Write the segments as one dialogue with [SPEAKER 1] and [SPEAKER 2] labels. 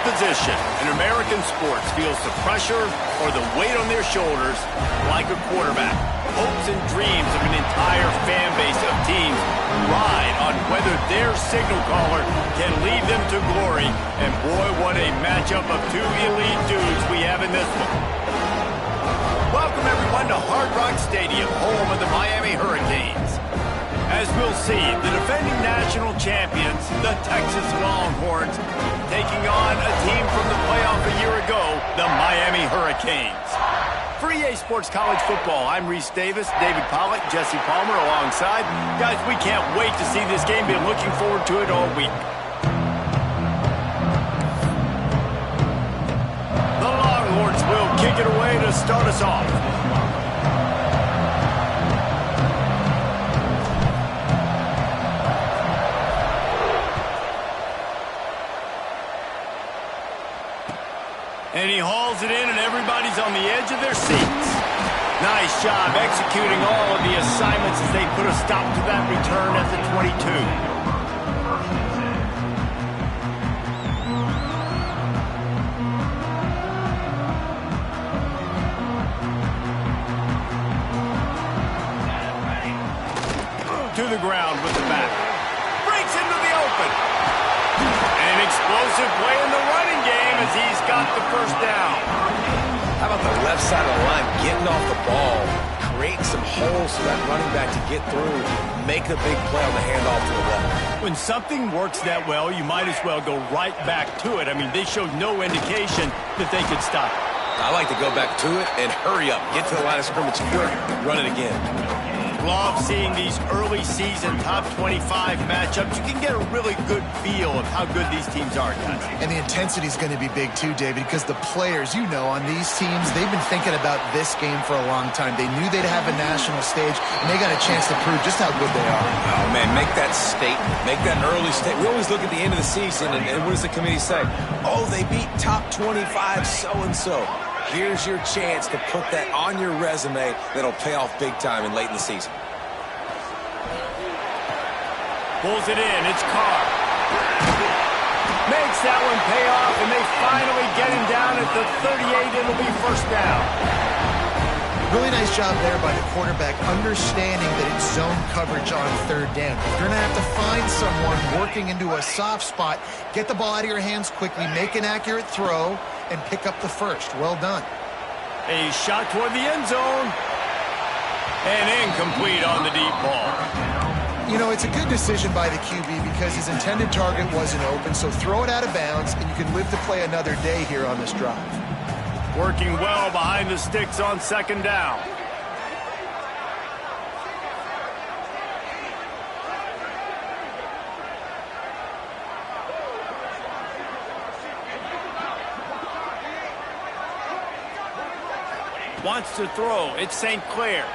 [SPEAKER 1] position in American sports feels the pressure or the weight on their shoulders like a quarterback. Hopes and dreams of an entire fan base of teams ride on whether their signal caller can lead them to glory. And boy, what a matchup of two elite dudes we have in this one. Welcome everyone to Hard Rock Stadium, home of the Miami Hurricanes. As we'll see, the defending national champions, the Texas Longhorns, taking on a team from the playoff a year ago, the Miami Hurricanes. For EA Sports College Football, I'm Reese Davis, David Pollack, Jesse Palmer alongside. Guys, we can't wait to see this game. Been looking forward to it all week. The Longhorns will kick it away to start us off. And he hauls it in, and everybody's on the edge of their seats. Nice job executing all of the assignments as they put a stop to that return at the 22. To the ground with the back. Breaks into the open. An explosive play in the running game as he's got the first down.
[SPEAKER 2] How about the left side of the line getting off the ball, creating some holes for that running back to get through, make a big play on the handoff to the left.
[SPEAKER 1] When something works that well, you might as well go right back to it. I mean, they showed no indication that they could stop it.
[SPEAKER 2] I like to go back to it and hurry up, get to the line of scrimmage quick, run it again.
[SPEAKER 1] Love seeing these early season top 25 matchups. You can get a really good feel of how good these teams are, guys.
[SPEAKER 3] And the intensity is going to be big too, David, because the players, you know, on these teams, they've been thinking about this game for a long time. They knew they'd have a national stage, and they got a chance to prove just how good they are.
[SPEAKER 2] Oh, man, make that statement. Make that early statement. We always look at the end of the season, and what does the committee say? Oh, they beat top 25 so-and-so. Here's your chance to put that on your resume that'll pay off big time and late in the season.
[SPEAKER 1] Pulls it in. It's Carr. Makes that one pay off, and they finally get him down at the 38. It'll be first down.
[SPEAKER 3] Really nice job there by the quarterback, understanding that it's zone coverage on third down. You're going to have to find someone working into a soft spot, get the ball out of your hands quickly, make an accurate throw, and pick up the first. Well done.
[SPEAKER 1] A shot toward the end zone. And incomplete on the deep ball.
[SPEAKER 3] You know, it's a good decision by the QB because his intended target wasn't open, so throw it out of bounds, and you can live to play another day here on this drive.
[SPEAKER 1] Working well behind the sticks on second down. Wants to throw. It's St. Clair.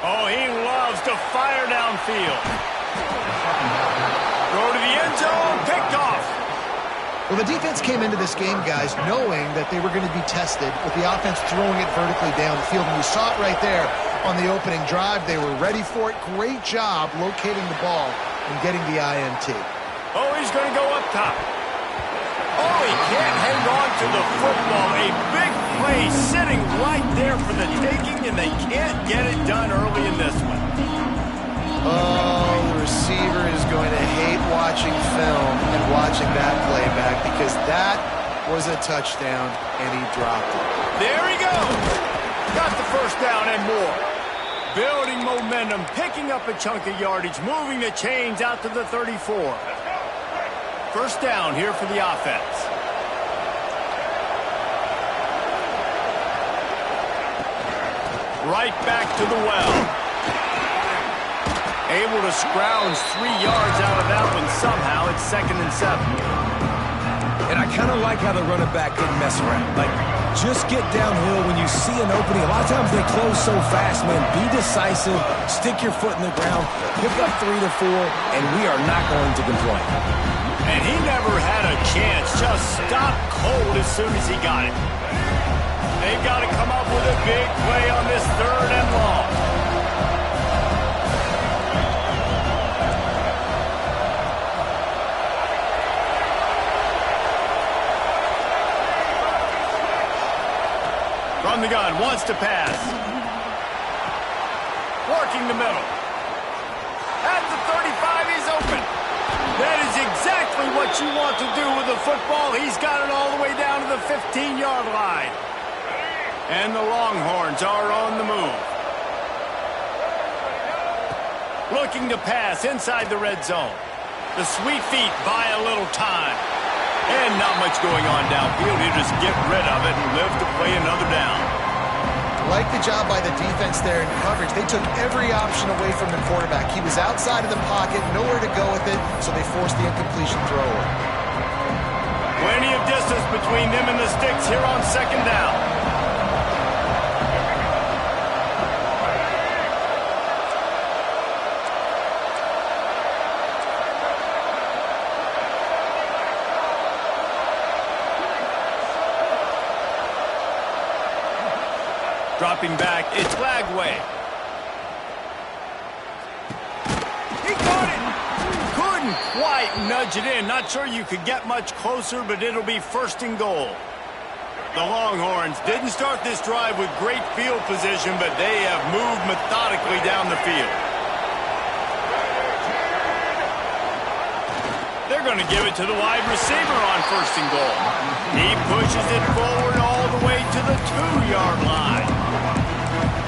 [SPEAKER 1] Oh, he loves to fire downfield. Throw to the end zone. Picked off.
[SPEAKER 3] Well, the defense came into this game, guys, knowing that they were going to be tested with the offense throwing it vertically down the field. And you saw it right there on the opening drive. They were ready for it. Great job locating the ball and getting the INT.
[SPEAKER 1] Oh, he's going to go up top. Oh, he can't hang on to the football. A big play sitting right there for the taking, and they can't get it done early in this one.
[SPEAKER 3] Oh, the receiver is going to hate watching film and watching that play back because that was a touchdown, and he dropped it.
[SPEAKER 1] There he goes. Got the first down and more. Building momentum, picking up a chunk of yardage, moving the chains out to the 34. First down here for the offense. Right back to the well. Able to scrounge 3 yards out of that one somehow. It's 2nd and 7.
[SPEAKER 2] And I kind of like how the running back didn't mess around. Like, just get downhill when you see an opening. A lot of times they close so fast, man. Be decisive. Stick your foot in the ground. Pick up 3 to 4, and we are not going to complain.
[SPEAKER 1] And he never had a chance. Just stopped cold as soon as he got it. They've got to come up with a big play on this 3rd and long. run, wants to pass. Working the middle. At the 35, he's open. That is exactly what you want to do with the football. He's got it all the way down to the 15-yard line. And the Longhorns are on the move. Looking to pass inside the red zone. The sweet feet buy a little time. And not much going on downfield. He'll just get rid of it and live to play another down.
[SPEAKER 3] Like the job by the defense there in coverage. They took every option away from the quarterback. He was outside of the pocket, nowhere to go with it, so they forced the incompletion throw away.
[SPEAKER 1] Plenty of distance between them and the sticks here on second down. Dropping back, it's Lagway. He got it! Couldn't quite nudge it in. Not sure you could get much closer, but it'll be first and goal. The Longhorns didn't start this drive with great field position, but they have moved methodically down the field. They're going to give it to the wide receiver on first and goal. He pushes it forward all the way to the 2-yard line.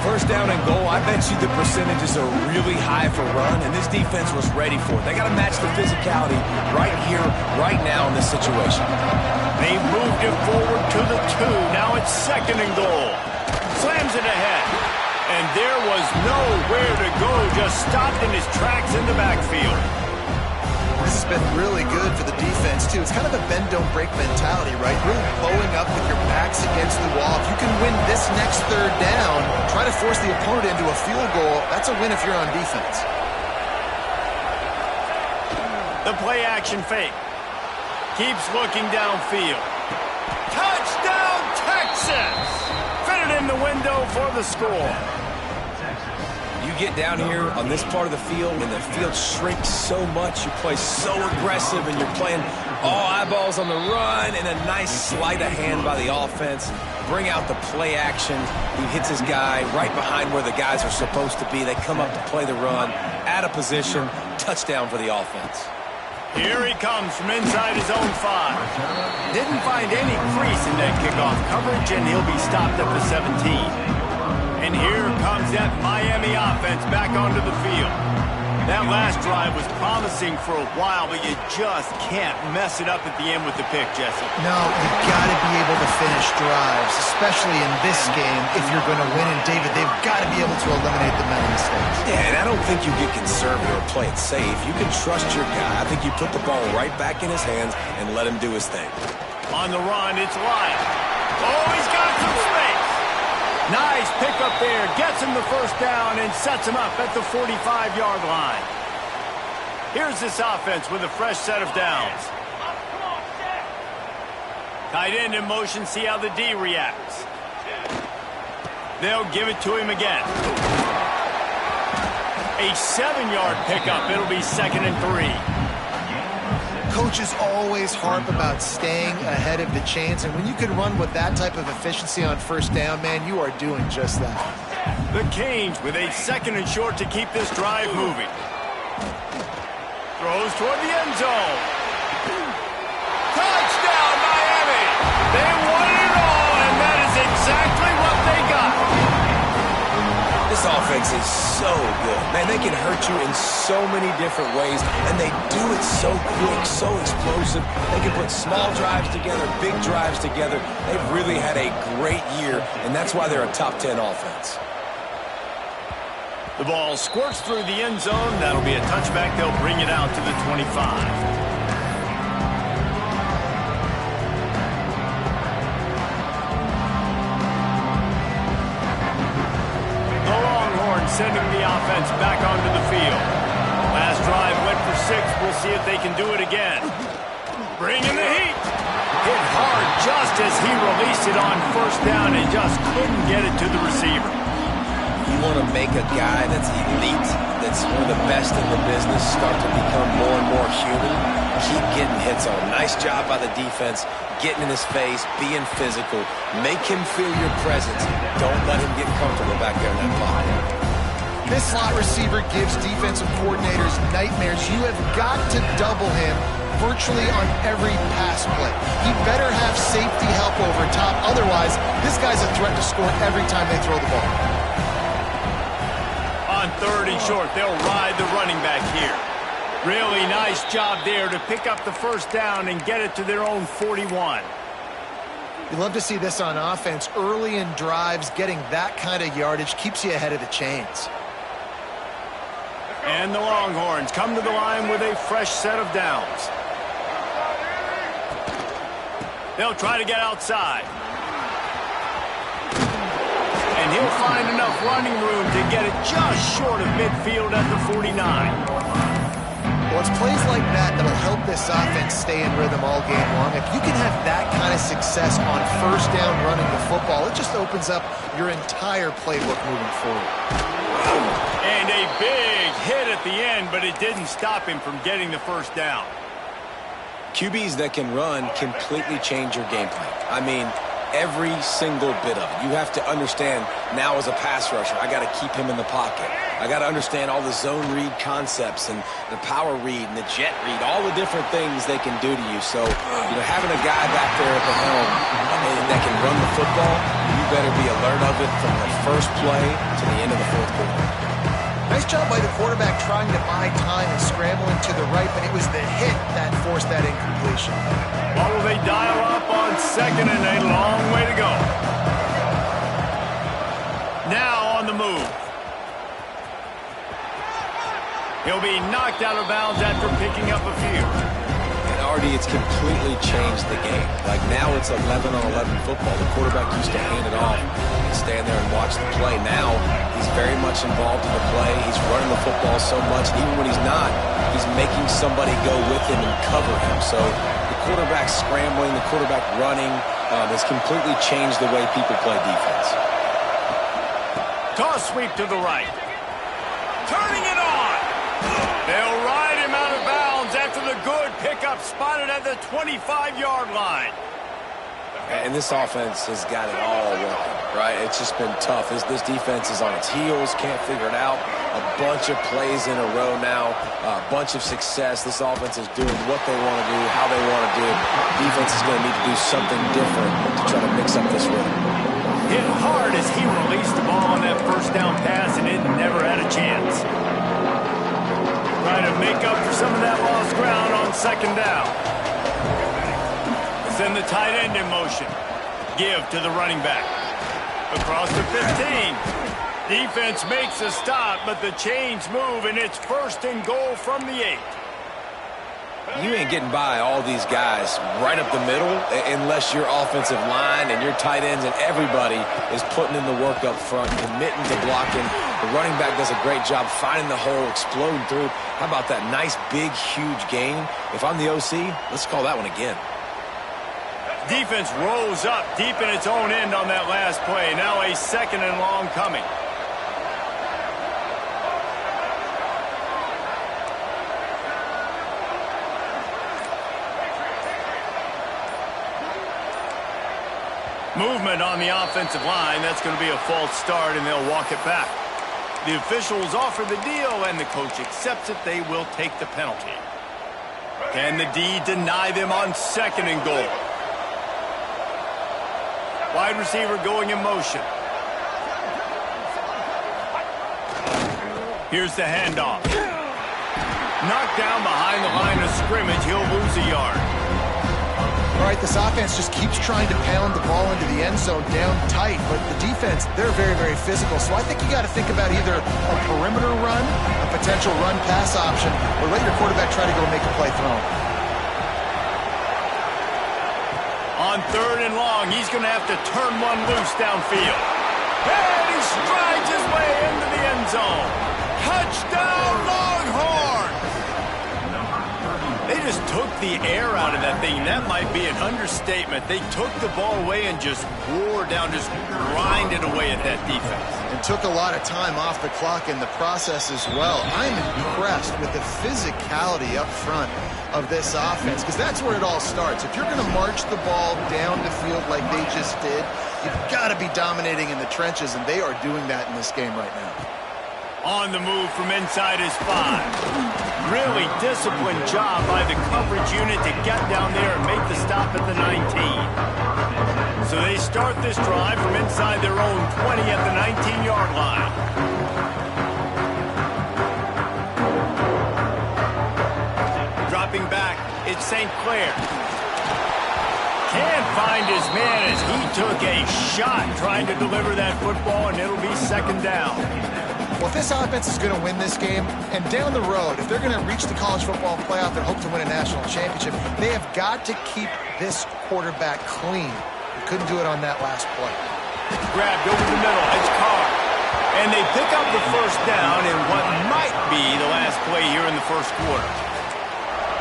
[SPEAKER 2] First down and goal, I bet you the percentages are really high for run, and this defense was ready for it. They got to match the physicality right here, right now in this situation.
[SPEAKER 1] They moved it forward to the 2. Now it's second and goal. Slams it ahead. And there was nowhere to go. Just stopped in his tracks in the backfield.
[SPEAKER 3] This has been really good for the defense, too. It's kind of a bend-don't-break mentality, right? Really bowing up with your backs against the wall. If you can win this next third down, try to force the opponent into a field goal. That's a win if you're on defense.
[SPEAKER 1] The play-action fake. Keeps looking downfield. Touchdown, Texas! Fitted in the window for the score.
[SPEAKER 2] You get down here on this part of the field, and the field shrinks so much, you play so aggressive, and you're playing all eyeballs on the run, and a nice sleight of hand by the offense. Bring out the play action. He hits his guy right behind where the guys are supposed to be. They come up to play the run, out of position, touchdown for the offense.
[SPEAKER 1] Here he comes from inside his own 5. Didn't find any crease in that kickoff coverage, and he'll be stopped at the 17. And here comes that Miami offense back onto the field. That last drive was promising for a while, but you just can't mess it up at the end with the pick, Jesse.
[SPEAKER 3] No, you've got to be able to finish drives, especially in this game. If you're going to win, and David, they've got to be able to eliminate the mental mistakes.
[SPEAKER 2] Yeah, and I don't think you get conservative or play it safe. You can trust your guy. I think you put the ball right back in his hands and let him do his thing.
[SPEAKER 1] On the run, it's Lyon. Oh, he's got some space. Nice pickup there. Gets him the first down and sets him up at the 45-yard line. Here's this offense with a fresh set of downs. Tight end in motion. See how the D reacts. They'll give it to him again. A 7-yard pickup. It'll be 2nd and 3.
[SPEAKER 3] Coaches always harp about staying ahead of the chains, and when you can run with that type of efficiency on first down, man, you are doing just that.
[SPEAKER 1] The Canes with a 2nd and short to keep this drive moving. Throws toward the end zone. Touchdown, Miami! They wanted it all, and that is exactly what they got.
[SPEAKER 2] This offense is so good. Man, they can hurt you in so many different ways, and they do it so quick, so explosive. They can put small drives together, big drives together. They've really had a great year, and that's why they're a top 10 offense.
[SPEAKER 1] The ball squirts through the end zone. That'll be a touchback. They'll bring it out to the 25. Sending the offense back onto the field. Last drive went for 6. We'll see if they can do it again. Bringing the heat. Hit hard just as he released it on first down and just couldn't get it to the receiver.
[SPEAKER 2] You want to make a guy that's elite, that's one of the best in the business, start to become more and more human. Keep getting hits on him. Nice job by the defense, getting in his face, being physical. Make him feel your presence. Don't let him get comfortable back there in that pocket.
[SPEAKER 3] This slot receiver gives defensive coordinators nightmares. You have got to double him virtually on every pass play. He better have safety help over top. Otherwise, this guy's a threat to score every time they throw the ball.
[SPEAKER 1] On 3rd and short, they'll ride the running back here. Really nice job there to pick up the first down and get it to their own 41.
[SPEAKER 3] You love to see this on offense. Early in drives, getting that kind of yardage keeps you ahead of the chains.
[SPEAKER 1] And the Longhorns come to the line with a fresh set of downs. They'll try to get outside. And he'll find enough running room to get it just short of midfield at the 49.
[SPEAKER 3] Well, it's plays like that that'll help this offense stay in rhythm all game long. If you can have that kind of success on first down running the football, it just opens up your entire playbook moving forward.
[SPEAKER 1] And a big hit at the end, but it didn't stop him from getting the first down.
[SPEAKER 2] QBs that can run completely change your game plan. I mean, every single bit of it. You have to understand now as a pass rusher, I got to keep him in the pocket. I got to understand all the zone read concepts and the power read and the jet read, all the different things they can do to you. So, having a guy back there at the helm that can run the football, you better be alert of it from the first play to the end of the fourth quarter.
[SPEAKER 3] Nice job by the quarterback trying to buy time and scrambling to the right, but it was the hit that forced that incompletion.
[SPEAKER 1] What will they dial up on 2nd and a long way to go? Now on the move. He'll be knocked out of bounds after picking up a few.
[SPEAKER 2] And Artie, it's completely changed the game. Like now it's 11-on-11 football. The quarterback used to hand it off and stand there and watch the play. Now he's very much involved in the play. He's running the football so much. And even when he's not, he's making somebody go with him and cover him. So the quarterback scrambling, the quarterback running has completely changed the way people play defense.
[SPEAKER 1] Toss sweep to the right. Turning it on. They'll ride him out of bounds after the good pickup spotted at the 25-yard line.
[SPEAKER 2] And this offense has got it all wrong, right? It's just been tough. This defense is on its heels, can't figure it out. A bunch of plays in a row now, a bunch of success. This offense is doing what they want to do, how they want to do it. Defense is going to need to do something different to try to mix up this rhythm.
[SPEAKER 1] Hit hard as he released the ball on that first down pass, and it never had a chance. Trying to make up for some of that lost ground on 2nd down. Send the tight end in motion. Give to the running back. Across the 15. Defense makes a stop, but the chains move, and it's 1st and goal from the 8.
[SPEAKER 2] You ain't getting by all these guys right up the middle unless your offensive line and your tight ends and everybody is putting in the work up front, committing to blocking. The running back does a great job finding the hole, exploding through. How about that nice, big, huge gain? If I'm the OC, let's call that one again.
[SPEAKER 1] Defense rolls up deep in its own end on that last play. Now a 2nd and long coming. Movement on the offensive line. That's going to be a false start, and they'll walk it back. The officials offer the deal, and the coach accepts it. They will take the penalty. Can the D deny them on 2nd and goal? Wide receiver going in motion. Here's the handoff. Knocked down behind the line of scrimmage. He'll lose a yard.
[SPEAKER 3] All right, this offense just keeps trying to pound the ball into the end zone down tight, but the defense, they're very, very physical. So I think you got to think about either a perimeter run, a potential run-pass option, or let your quarterback try to go make a play thrown.
[SPEAKER 1] On 3rd and long, he's going to have to turn one loose downfield. And he strides his way into the end zone. Touchdown, Longhorns! They just took the air out of that thing. That might be an understatement. They took the ball away and just wore down, just grinded away at that defense.
[SPEAKER 3] And took a lot of time off the clock in the process as well. I'm impressed with the physicality up front of this offense, because that's where it all starts. If you're going to march the ball down the field like they just did, you've got to be dominating in the trenches, and they are doing that in this game right now.
[SPEAKER 1] On the move from inside his 5. Really disciplined job by the coverage unit to get down there and make the stop at the 19. So they start this drive from inside their own 20 at the 19-yard line. Dropping back, it's St. Clair. Can't find his man as he took a shot trying to deliver that football, and it'll be second down.
[SPEAKER 3] Well, if this offense is going to win this game, and down the road, if they're going to reach the college football playoff and hope to win a national championship, they have got to keep this quarterback clean. They couldn't do it on that last play.
[SPEAKER 1] Grabbed over the middle. It's Carr. And they pick up the first down in what might be the last play here in the first quarter.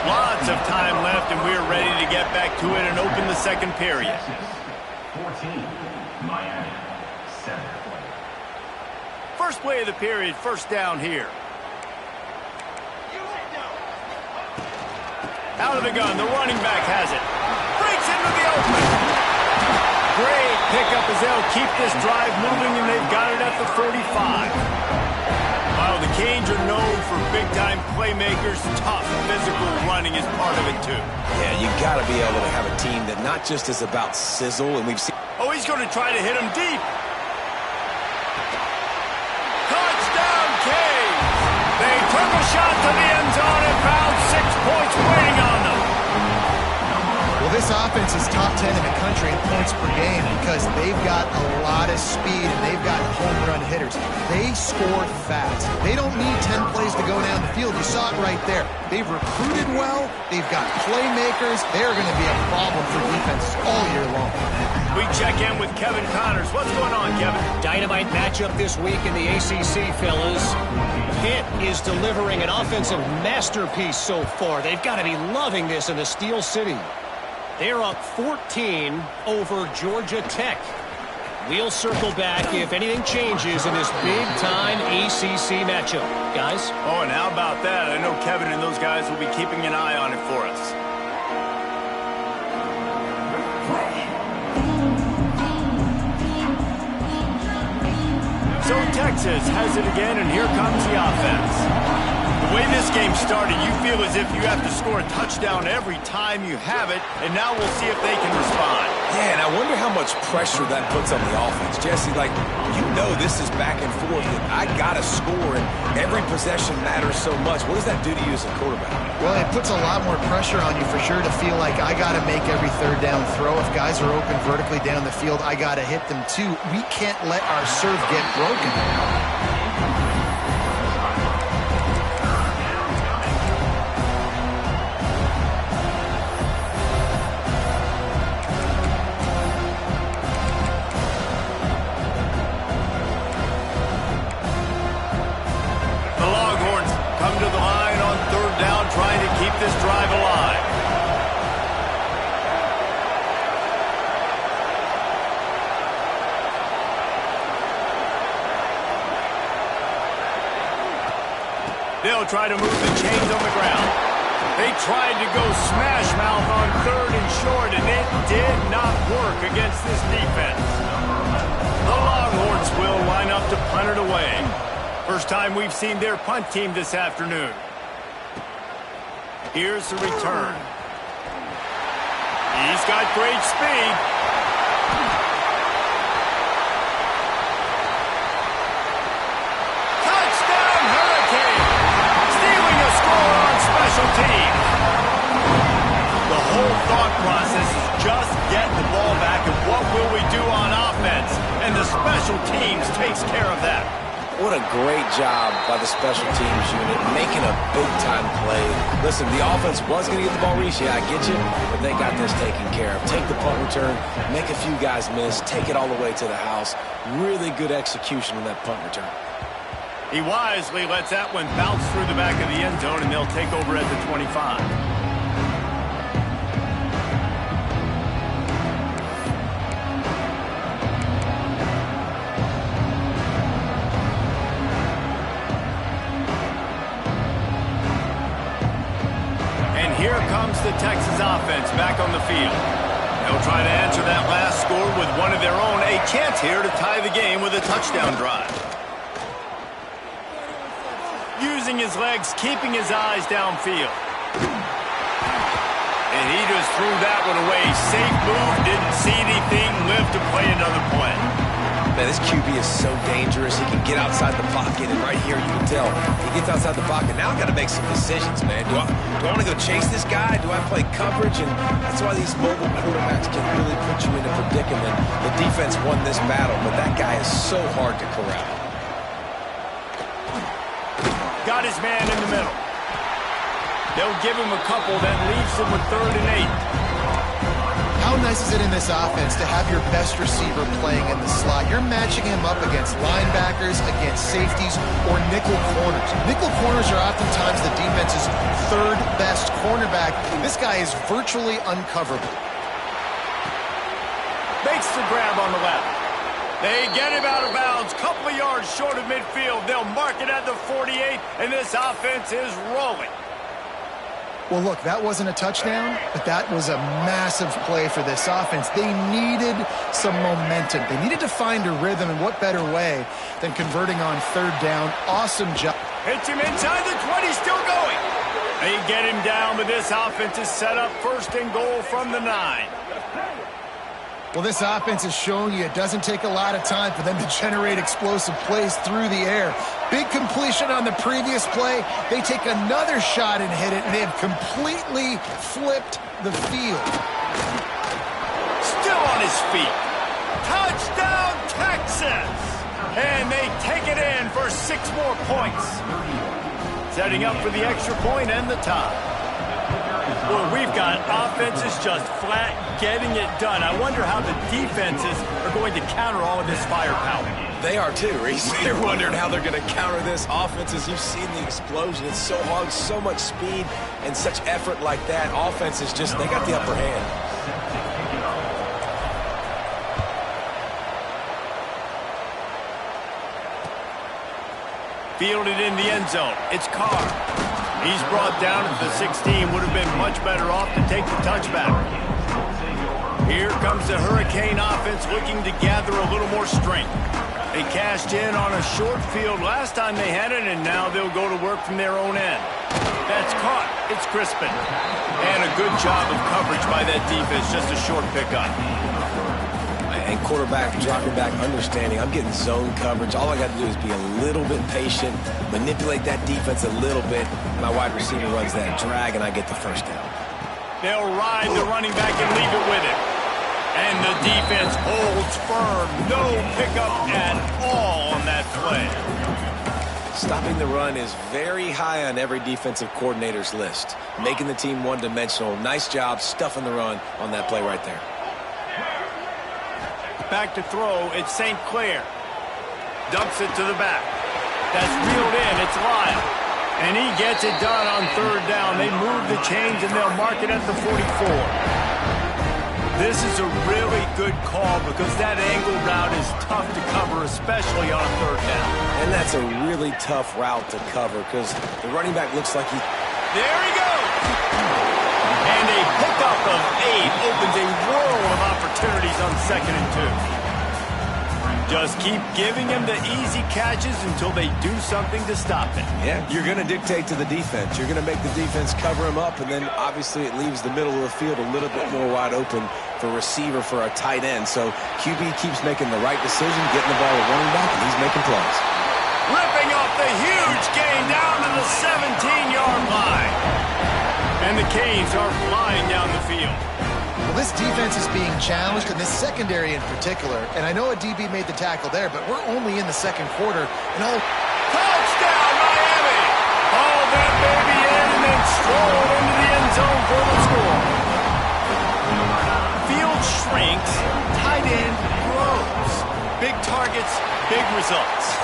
[SPEAKER 1] Lots of time left, and we're ready to get back to it and open the second period.
[SPEAKER 4] 14, Miami, 7.
[SPEAKER 1] First play of the period, first down here. Out of the gun, the running back has it. Breaks into the open. Great pickup as they'll keep this drive moving, and they've got it at the 45. While the Canes are known for big-time playmakers, tough physical running is part of it, too.
[SPEAKER 2] Yeah, you got to be able to have a team that not just is about sizzle, and we've seen...
[SPEAKER 1] Oh, he's going to try to hit him deep. They took a shot to the end zone and found 6 points waiting on them.
[SPEAKER 3] Well, this offense is top 10 in the country in points per game because they've got a lot of speed and they've got home run hitters. They score fast. They don't need 10 plays to go down the field. You saw it right there. They've recruited well. They've got playmakers. They're going to be a problem for defenses all year long.
[SPEAKER 1] We check in with Kevin Connors. What's going on, Kevin?
[SPEAKER 5] Dynamite matchup this week in the ACC, fellas. Pitt is delivering an offensive masterpiece so far. They've got to be loving this in the Steel City. They're up 14 over Georgia Tech. We'll circle back if anything changes in this big-time ACC matchup. Guys?
[SPEAKER 1] Oh, and how about that? I know Kevin and those guys will be keeping an eye on it for us. So Texas has it again, and here comes the offense. The way this game started, you feel as if you have to score a touchdown every time you have it, and now we'll see if they can respond.
[SPEAKER 2] Yeah, and I wonder how much pressure that puts on the offense. Jesse, like, you know this is back and forth, and I got to score, and every possession matters so much. What does that do to you as a quarterback?
[SPEAKER 3] Well, it puts a lot more pressure on you for sure to feel like I got to make every third down throw. If guys are open vertically down the field, I got to hit them too. We can't let our serve get broken.
[SPEAKER 1] Trying to keep this drive alive. They'll try to move the chains on the ground. They tried to go smash mouth on 3rd and short, and it did not work against this defense. The Longhorns will line up to punt it away. First time we've seen their punt team this afternoon. Here's the return. He's got great speed. Touchdown, Hurricane! Stealing a score on special teams. The whole thought process is just get the ball back, and what will we do on offense? And the special teams takes care of that.
[SPEAKER 2] What a great job by the special teams unit, making a big-time play. Listen, the offense was going to get the ball reached. Yeah, I get you, but they got this taken care of. Take the punt return, make a few guys miss, take it all the way to the house. Really good execution in that punt return.
[SPEAKER 1] He wisely lets that one bounce through the back of the end zone, and they'll take over at the 25. comes the Texas offense back on the field. They'll try to answer that last score with one of their own. A chance here to tie the game with a touchdown drive. Using his legs, keeping his eyes downfield. And he just threw that one away. Safe move, didn't see anything, lived to play another play.
[SPEAKER 2] Man, this QB is so dangerous. He can get outside the pocket, and right here you can tell he gets outside the pocket. Now I've got to make some decisions, man. Do I want to go chase this guy? Do I play coverage? And that's why these mobile quarterbacks can really put you in a predicament. The defense won this battle, but that guy is so hard to corral.
[SPEAKER 1] Got his man in the middle. They'll give him a couple. That leaves him with 3rd and 8.
[SPEAKER 3] How nice is it in this offense to have your best receiver playing in the slot? You're matching him up against linebackers, against safeties, or nickel corners. Nickel corners are oftentimes the defense's 3rd best cornerback. This guy is virtually uncoverable.
[SPEAKER 1] Makes the grab on the left. They get him out of bounds, couple of yards short of midfield. They'll mark it at the 48, and this offense is rolling.
[SPEAKER 3] Well, look, that wasn't a touchdown, but that was a massive play for this offense. They needed some momentum. They needed to find a rhythm, and what better way than converting on 3rd down. Awesome job.
[SPEAKER 1] Hits him inside the 20, still going. They get him down, but this offense is set up 1st and goal from the 9.
[SPEAKER 3] Well, this offense is showing you it doesn't take a lot of time for them to generate explosive plays through the air. Big completion on the previous play. They take another shot and hit it, and they have completely flipped the field.
[SPEAKER 1] Still on his feet. Touchdown, Texas! And they take it in for 6 more points. Setting up for the extra point and the tie. Well, we've got offenses just flat getting it done. I wonder how the defenses are going to counter all of this firepower.
[SPEAKER 2] They are too, Reese. They're wondering how they're going to counter this. Offenses, you've seen the explosion. It's so hard, so much speed, and such effort like that. Offenses just, they got the upper hand.
[SPEAKER 1] Fielded in the end zone. It's Carr. He's brought down at the 16. Would have been much better off to take the touchback. Here comes the Hurricane offense looking to gather a little more strength. They cashed in on a short field last time they had it, and now they'll go to work from their own end. That's caught. It's Crispin. And a good job of coverage by that defense. Just a short pickup.
[SPEAKER 2] And quarterback dropping back, understanding I'm getting zone coverage. All I got to do is be a little bit patient, manipulate that defense a little bit. My wide receiver runs that drag, and I get the 1st down.
[SPEAKER 1] They'll ride the running back and leave it with him. And the defense holds firm. No pickup at all on that play.
[SPEAKER 2] Stopping the run is very high on every defensive coordinator's list. Making the team one-dimensional. Nice job stuffing the run on that play right there.
[SPEAKER 1] Back to throw, it's St. Clair. Dumps it to the back. That's reeled in, it's Lyle. And he gets it done on 3rd down. They move the chains and they'll mark it at the 44. This is a really good call because that angle route is tough to cover, especially on 3rd down.
[SPEAKER 2] And that's a really tough route to cover because the running back looks like he...
[SPEAKER 1] There he goes! And a pickup of 8 opens a world of opportunities on 2nd and 2. Just keep giving him the easy catches until they do something to stop it.
[SPEAKER 2] Yeah, you're going to dictate to the defense. You're going to make the defense cover him up, and then obviously it leaves the middle of the field a little bit more wide open for receiver for a tight end. So QB keeps making the right decision, getting the ball to running back, and he's making plays.
[SPEAKER 1] Ripping off the huge gain down to the 17-yard line. And the Canes are flying down the field.
[SPEAKER 3] Well, this defense is being challenged, and this secondary in particular. And I know a DB made the tackle there, but we're only in the 2nd quarter. And all...
[SPEAKER 1] Touchdown, Miami! Haul that baby in and then stroll into the end zone for the score. Field shrinks, tight end grows. Big targets, big results.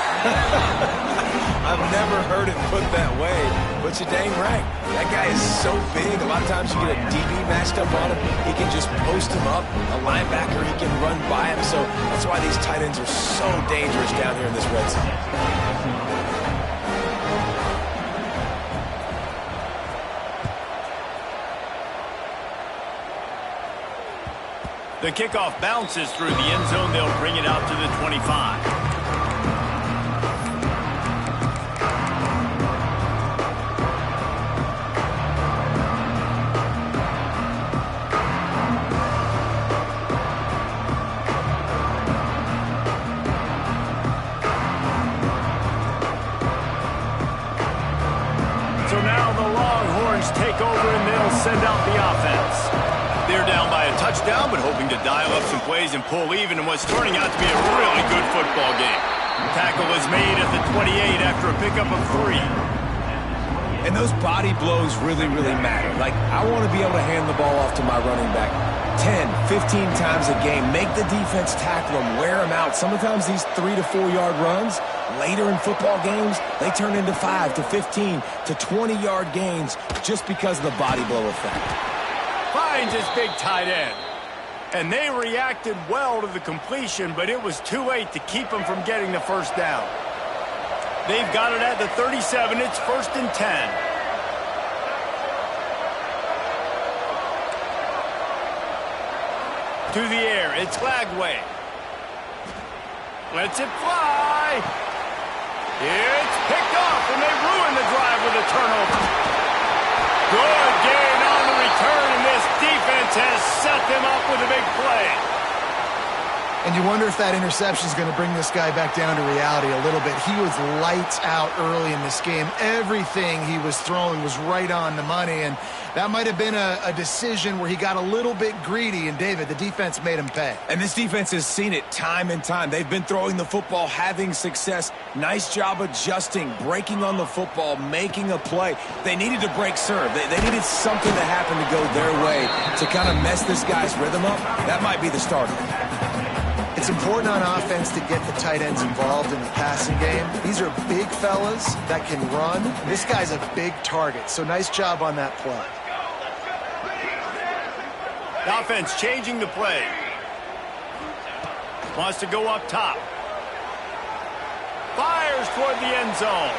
[SPEAKER 2] I've never heard it put that way, but you're dang right. That guy is so big. A lot of times you get a DB matched up on him. He can just post him up. A linebacker, he can run by him. So that's why these tight ends are so dangerous down here in this red zone.
[SPEAKER 1] The kickoff bounces through the end zone. They'll bring it out to the 25. So now the Longhorns take over and they'll send out the offense. They're down by a touchdown, but hoping to dial up some plays and pull even in what's turning out to be a really good football game. Tackle is made at the 28 after a pickup of 3.
[SPEAKER 2] And those body blows really, really matter. Like, I want to be able to hand the ball off to my running back 10, 15 times a game. Make the defense tackle them, wear them out. Sometimes these 3 to 4 yard runs, later in football games, they turn into 5 to 15 to 20 yard gains just because of the body blow effect.
[SPEAKER 1] Finds his big tight end. And they reacted well to the completion, but it was too late to keep them from getting the first down. They've got it at the 37. It's 1st and 10. To the air, it's Lagway. Lets it fly. It's picked off, and they ruin the drive with a turnover. Good gain on the return, and this defense has set them up with a big play.
[SPEAKER 3] And you wonder if that interception is going to bring this guy back down to reality a little bit. He was lights out early in this game. Everything he was throwing was right on the money, and that might have been a decision where he got a little bit greedy, and David, the defense made him pay.
[SPEAKER 2] And this defense has seen it time and time. They've been throwing the football, having success. Nice job adjusting, breaking on the football, making a play. They needed to break serve. They needed something to happen to go their way to kind of mess this guy's rhythm up. That might be the starter.
[SPEAKER 3] It's important on offense to get the tight ends involved in the passing game. These are big fellas that can run. This guy's a big target, so nice job on that play.
[SPEAKER 1] The offense changing the play. Wants to go up top. Fires toward the end zone.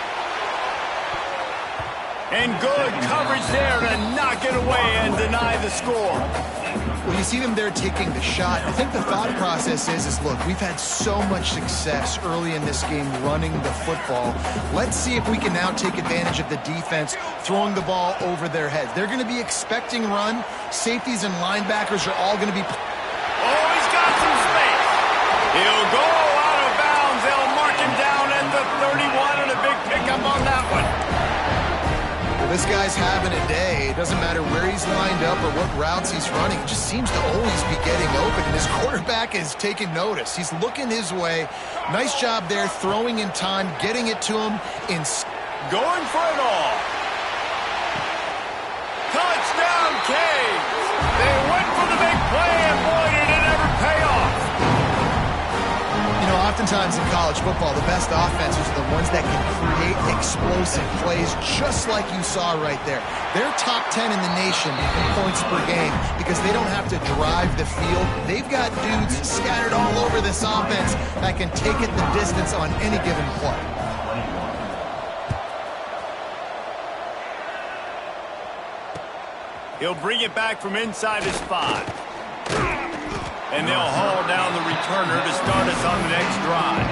[SPEAKER 1] And good coverage there to knock it away and deny the score.
[SPEAKER 3] Well, you see them there taking the shot. I think the thought process is look, we've had so much success early in this game running the football. Let's see if we can now take advantage of the defense throwing the ball over their heads. They're going to be expecting run. Safeties and linebackers are all going to be...
[SPEAKER 1] Oh, he's got some space. He'll go out of bounds. They'll mark him down at the 31 and a big pickup on that one.
[SPEAKER 3] This guy's having a day. It doesn't matter where he's lined up or what routes he's running. He just seems to always be getting open, and his quarterback is taking notice. He's looking his way. Nice job there, throwing in time, getting it to him.
[SPEAKER 1] Going for it all. Touchdown, Canes. They went for the big play, and boy, did it ever pay off.
[SPEAKER 3] You know, oftentimes in college football, the best offenses are the ones that can create explosive plays, just like you saw right there. They're top 10 in the nation in points per game because they don't have to drive the field. They've got dudes scattered all over this offense that can take it the distance on any given play.
[SPEAKER 1] He'll bring it back from inside his 5. And they'll haul down the returner to start us on the next drive.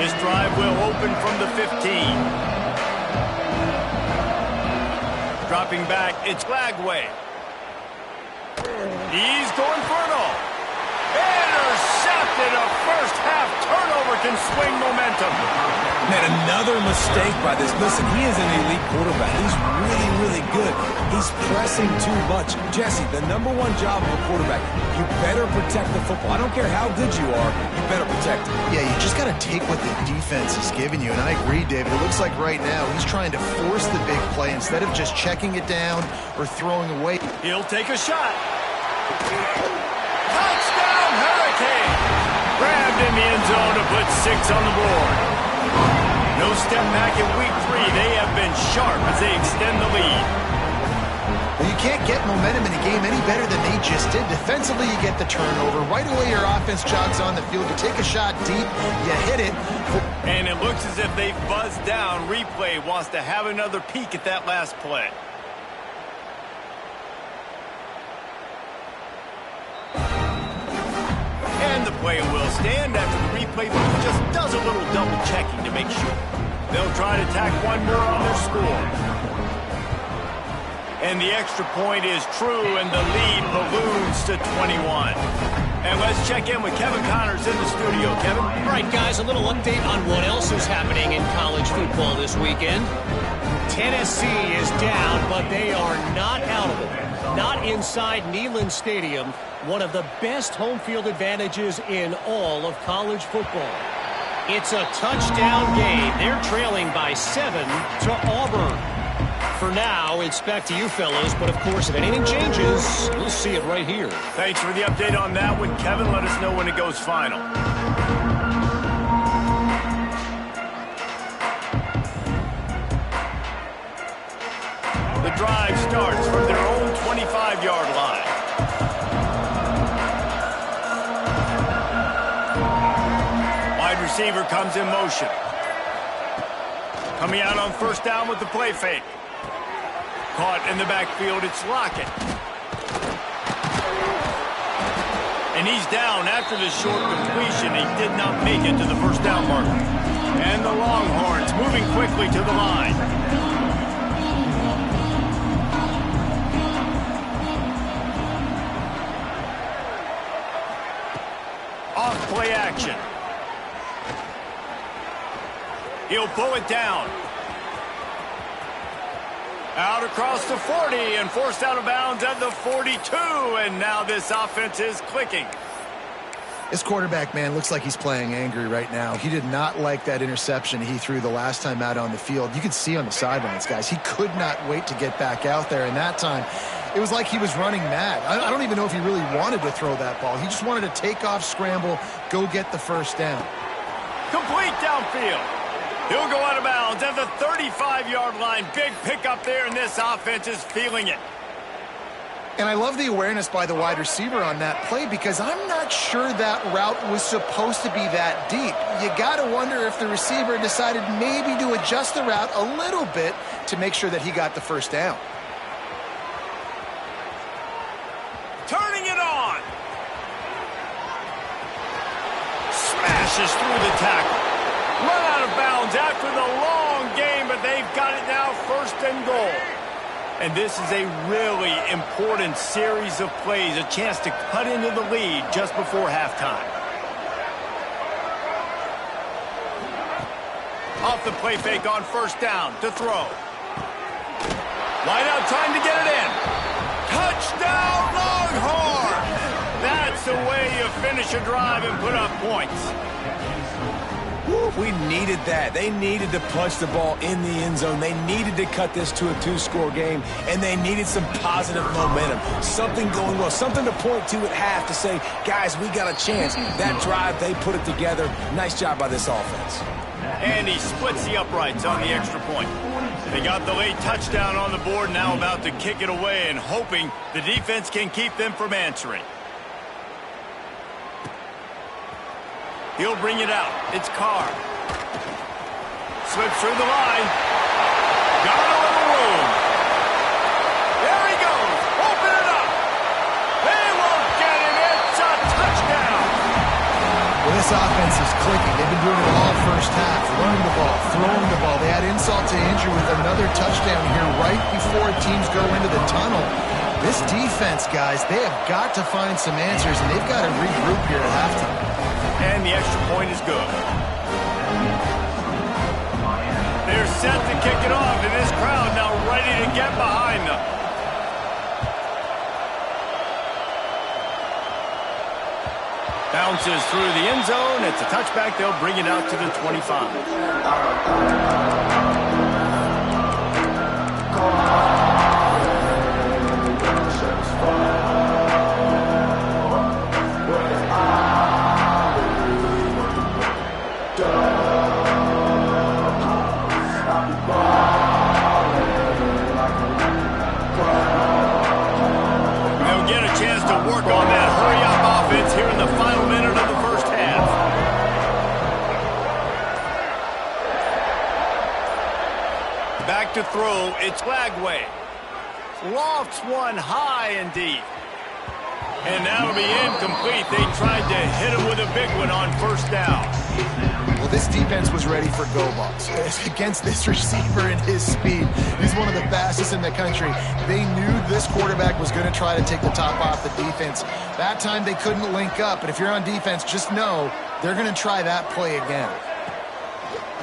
[SPEAKER 1] This drive will open from the 15. Dropping back, it's Lagway. He's going for it all. Intercepted. A first-half turnover can swing momentum.
[SPEAKER 2] Man, another mistake by this. Listen, he is an elite quarterback. He's really, really good. He's pressing too much. Jesse, the #1 job of a quarterback, you better protect the football. I don't care how good you are, you better protect it.
[SPEAKER 3] Yeah, you just got to take what the defense is giving you, and I agree, David. It looks like right now he's trying to force the big play instead of just checking it down or throwing away.
[SPEAKER 1] He'll take a shot. Touchdown, Hurricane! Grabbed in the end zone to put 6 on the board. No step back in week 3. They have been sharp as they extend the lead.
[SPEAKER 3] Well, you can't get momentum in a game any better than they just did. Defensively, you get the turnover. Right away, your offense jogs on the field. You take a shot deep, you hit it.
[SPEAKER 1] And it looks as if they've buzzed down. Replay wants to have another peek at that last play. play will stand after the replay booth just does a little double checking to make sure. They'll try to tack one more on their score. And the extra point is true, and the lead balloons to 21. And let's check in with Kevin Connors in the studio. Kevin?
[SPEAKER 5] All right, guys, a little update on what else is happening in college football this weekend. Tennessee is down, but they are not out of it. Not inside Neyland Stadium, one of the best home field advantages in all of college football. It's a touchdown game. They're trailing by 7 to Auburn. For now, it's back to you fellas, but of course, if anything changes, we'll see it right here.
[SPEAKER 1] Thanks for the update on that one, Kevin. Let us know when it goes final. The drive starts from their own 25-yard line. Wide receiver comes in motion. Coming out on first down with the play fake. Caught in the backfield, it's Lockett. And he's down after the short completion. He did not make it to the first down marker. And the Longhorns moving quickly to the line. Off play action. He'll pull it down. Out across the 40 and forced out of bounds at the 42. And now this offense is clicking.
[SPEAKER 3] This quarterback, man, looks like he's playing angry right now. He did not like that interception he threw the last time out on the field. You could see on the sidelines, guys, he could not wait to get back out there. And that time, it was like he was running mad. I don't even know if he really wanted to throw that ball. He just wanted to take off, scramble, go get the first down.
[SPEAKER 1] Complete downfield. He'll go out of bounds at the 35-yard line. Big pickup there, and this offense is feeling it.
[SPEAKER 3] And I love the awareness by the wide receiver on that play because I'm not sure that route was supposed to be that deep. You got to wonder if the receiver decided maybe to adjust the route a little bit to make sure that he got the first down.
[SPEAKER 1] Turning it on. Smashes through the tackle. Run out of bounds after the long game, but they've got it now first and goal. And this is a really important series of plays, a chance to cut into the lead just before halftime. Off the play fake on first down to throw. Line out, time to get it in. Touchdown, Longhorn! That's the way you finish a drive and put up points.
[SPEAKER 2] We needed that. They needed to punch the ball in the end zone. They needed to cut this to a 2-score game, and they needed some positive momentum. Something going well, something to point to at half to say, guys, we got a chance. That drive, they put it together. Nice job by this offense.
[SPEAKER 1] And he splits the uprights on the extra point. They got the late touchdown on the board, now about to kick it away and hoping the defense can keep them from answering. He'll bring it out. It's Carr. Slips through the line. Got a little room. There he goes. Open it up. They won't get him. It's a touchdown.
[SPEAKER 3] Well, this offense is clicking. They've been doing it all first half. Running the ball, throwing the ball. They had insult to injury with another touchdown here right before teams go into the tunnel. This defense, guys, they have got to find some answers, and they've got to regroup here at halftime.
[SPEAKER 1] And the extra point is good. They're set to kick it off, and this crowd now ready to get behind them. Bounces through the end zone. It's a touchback. They'll bring it out to the 25. To throw, it's Lagway. Lofts one high and deep. And that'll be incomplete. They tried to hit him with a big one on first down.
[SPEAKER 3] Well, this defense was ready for go balls. Against this receiver and his speed, he's one of the fastest in the country. They knew this quarterback was going to try to take the top off the defense. That time they couldn't link up, but if you're on defense, just know they're going to try that play again.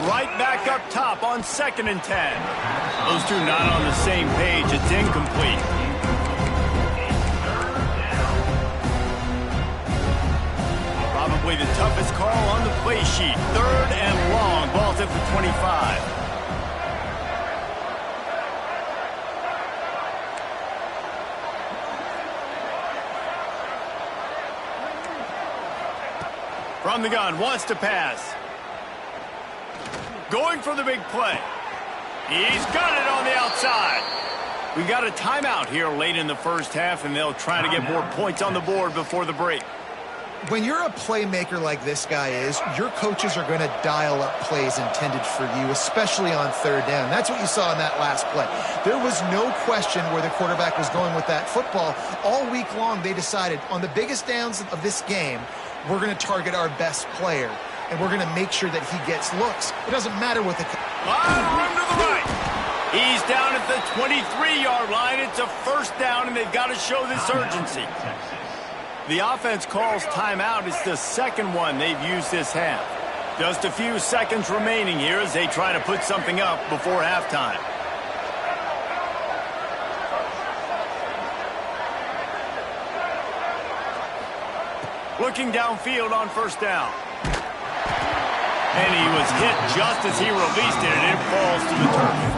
[SPEAKER 1] Right back up top on 2nd and 10. Those two not on the same page. It's incomplete. Probably the toughest call on the play sheet. 3rd and long. Ball's at the 25. From the gun, wants to pass. Going for the big play. He's got it on the outside. We got a timeout here late in the first half, and they'll try to get more points on the board before the break.
[SPEAKER 3] When you're a playmaker like this guy is, your coaches are going to dial up plays intended for you, especially on 3rd down. That's what you saw in that last play. There was no question where the quarterback was going with that football. All week long, they decided on the biggest downs of this game, we're going to target our best player, and we're going to make sure that he gets looks. It doesn't matter what the...
[SPEAKER 1] Run to the right. He's down at the 23-yard line. It's a first down, and they've got to show this urgency. The offense calls timeout. It's the second one they've used this half. Just a few seconds remaining here as they try to put something up before halftime. Looking downfield on first down. And he was hit just as he released it, and it falls to the turf.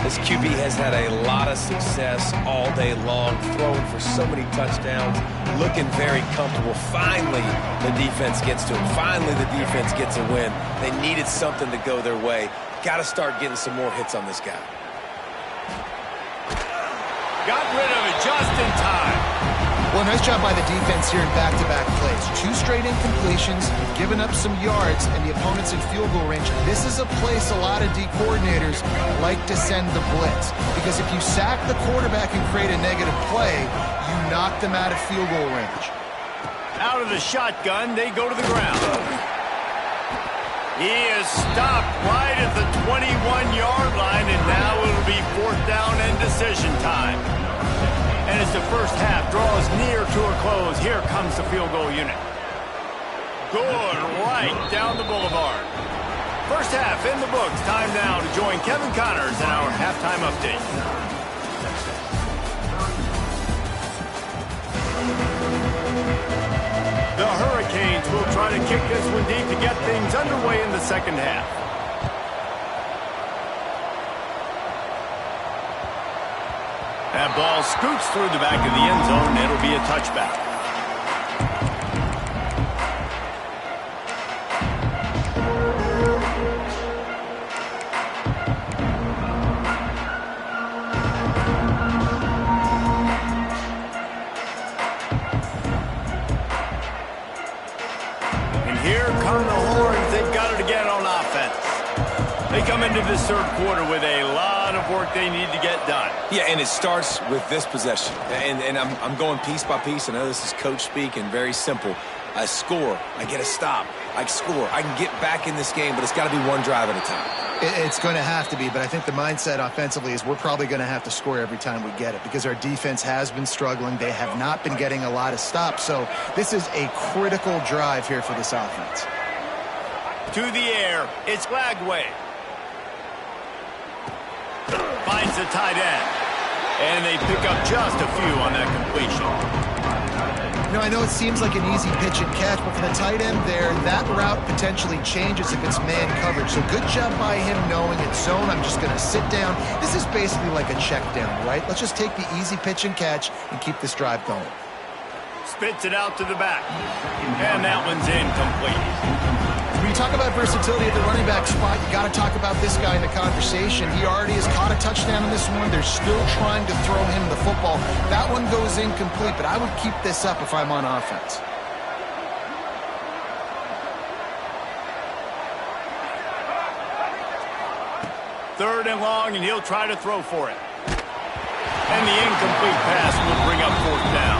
[SPEAKER 2] This QB has had a lot of success all day long, throwing for so many touchdowns, looking very comfortable. Finally, the defense gets to him. Finally, the defense gets a win. They needed something to go their way. Got to start getting some more hits on this guy.
[SPEAKER 1] Got rid of it just in time.
[SPEAKER 3] Well, nice job by the defense here in back-to-back plays. 2 straight incompletions, given up some yards, and the opponent's in field goal range. This is a place a lot of D coordinators like to send the blitz, because if you sack the quarterback and create a negative play, you knock them out of field goal range.
[SPEAKER 1] Out of the shotgun, they go to the ground. He is stopped right at the 21-yard line, and now it'll be 4th down and decision time. And as the first half draws near to a close, here comes the field goal unit. Good right down the boulevard. First half in the books. Time now to join Kevin Connors in our halftime update. The Hurricanes will try to kick this one deep to get things underway in the second half. That ball scoots through the back of the end zone, and it'll be a touchback. And here come the Horns. They've got it again on offense. They come into this 3rd quarter with a lot of work they need to get done.
[SPEAKER 2] Yeah, and it starts with this possession. And I'm going piece by piece. I know this is coach speak and very simple. I score. I get a stop. I score. I can get back in this game, but it's got to be one drive at a time.
[SPEAKER 3] It's going to have to be, but I think the mindset offensively is we're probably going to have to score every time we get it because our defense has been struggling. They have not been getting a lot of stops. So this is a critical drive here for this offense.
[SPEAKER 1] To the air. It's Lagway. Finds the tight end. And they pick up just a few on that completion.
[SPEAKER 3] You know, I know it seems like an easy pitch and catch, but for the tight end there, that route potentially changes if it's man coverage. So good job by him knowing it's zone. I'm just going to sit down. This is basically like a check down, right? Let's just take the easy pitch and catch and keep this drive going.
[SPEAKER 1] Spits it out to the back. And that one's incomplete.
[SPEAKER 3] When you talk about versatility at the running back spot, you got to talk about this guy in the conversation. He already has caught a touchdown in this one. They're still trying to throw him the football. That one goes incomplete, but I would keep this up if I'm on offense.
[SPEAKER 1] Third and long, and he'll try to throw for it. And the incomplete pass will bring up 4th down.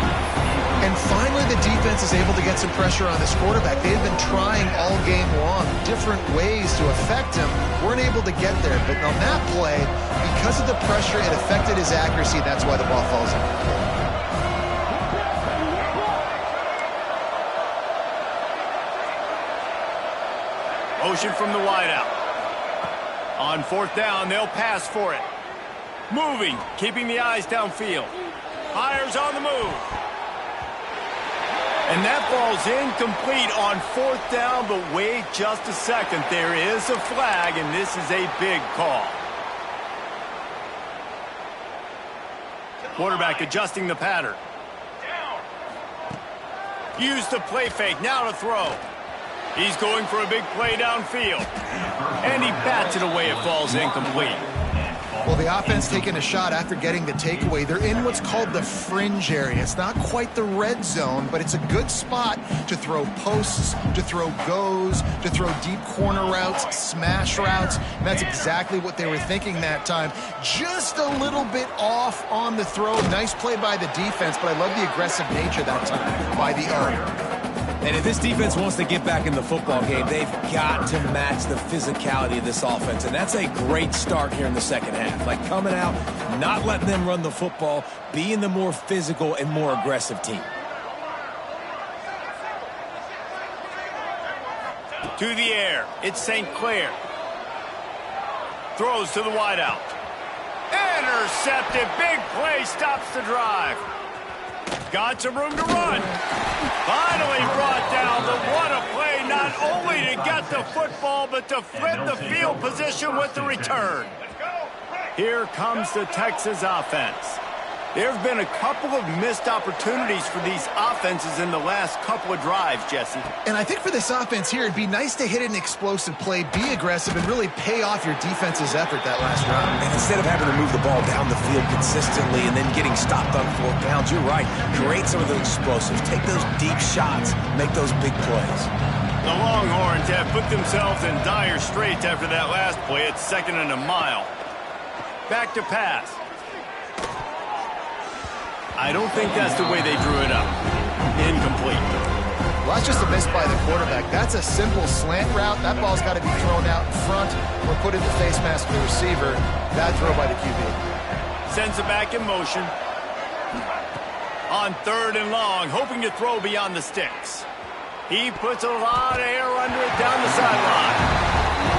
[SPEAKER 3] And finally, the defense is able to get some pressure on this quarterback. They've been trying all game long different ways to affect him. Weren't able to get there. But on that play, because of the pressure, it affected his accuracy. That's why the ball falls in.
[SPEAKER 1] Motion from the wideout. On 4th down, they'll pass for it. Moving, keeping the eyes downfield. Fires on the move. And that ball's incomplete on 4th down, but wait just a second. There is a flag, and this is a big call. Quarterback adjusting the pattern. Use the play fake, now to throw. He's going for a big play downfield. And he bats it away. It falls incomplete.
[SPEAKER 3] Well, the offense taking a shot after getting the takeaway. They're in what's called the fringe area. It's not quite the red zone, but it's a good spot to throw posts, to throw goes, to throw deep corner routes, smash routes. And that's exactly what they were thinking that time. Just a little bit off on the throw. Nice play by the defense, but I love the aggressive nature that time by the owner.
[SPEAKER 2] And if this defense wants to get back in the football game, they've got to match the physicality of this offense. And that's a great start here in the second half. Like coming out, not letting them run the football, being the more physical and more aggressive team.
[SPEAKER 1] To the air, it's St. Clair. Throws to the wideout. Intercepted, big play, stops the drive. Got some room to run. Finally brought down, but what a play, not only to get the football, but to flip the field position with the return. Here comes the Texas offense. There have been a couple of missed opportunities for these offenses in the last couple of drives, Jesse.
[SPEAKER 3] And I think for this offense here, it'd be nice to hit an explosive play, be aggressive, and really pay off your defense's effort that last round.
[SPEAKER 2] And instead of having to move the ball down the field consistently and then getting stopped on 4th downs, you're right. Create some of those explosives. Take those deep shots. Make those big plays.
[SPEAKER 1] The Longhorns have put themselves in dire straits after that last play. It's 2nd and a mile. Back to pass. I don't think that's the way they drew it up. Incomplete.
[SPEAKER 3] Well, that's just a miss by the quarterback. That's a simple slant route. That ball's got to be thrown out in front or put in the face mask of the receiver. Bad throw by the QB.
[SPEAKER 1] Sends it back in motion. On 3rd and long, hoping to throw beyond the sticks. He puts a lot of air under it down the sideline.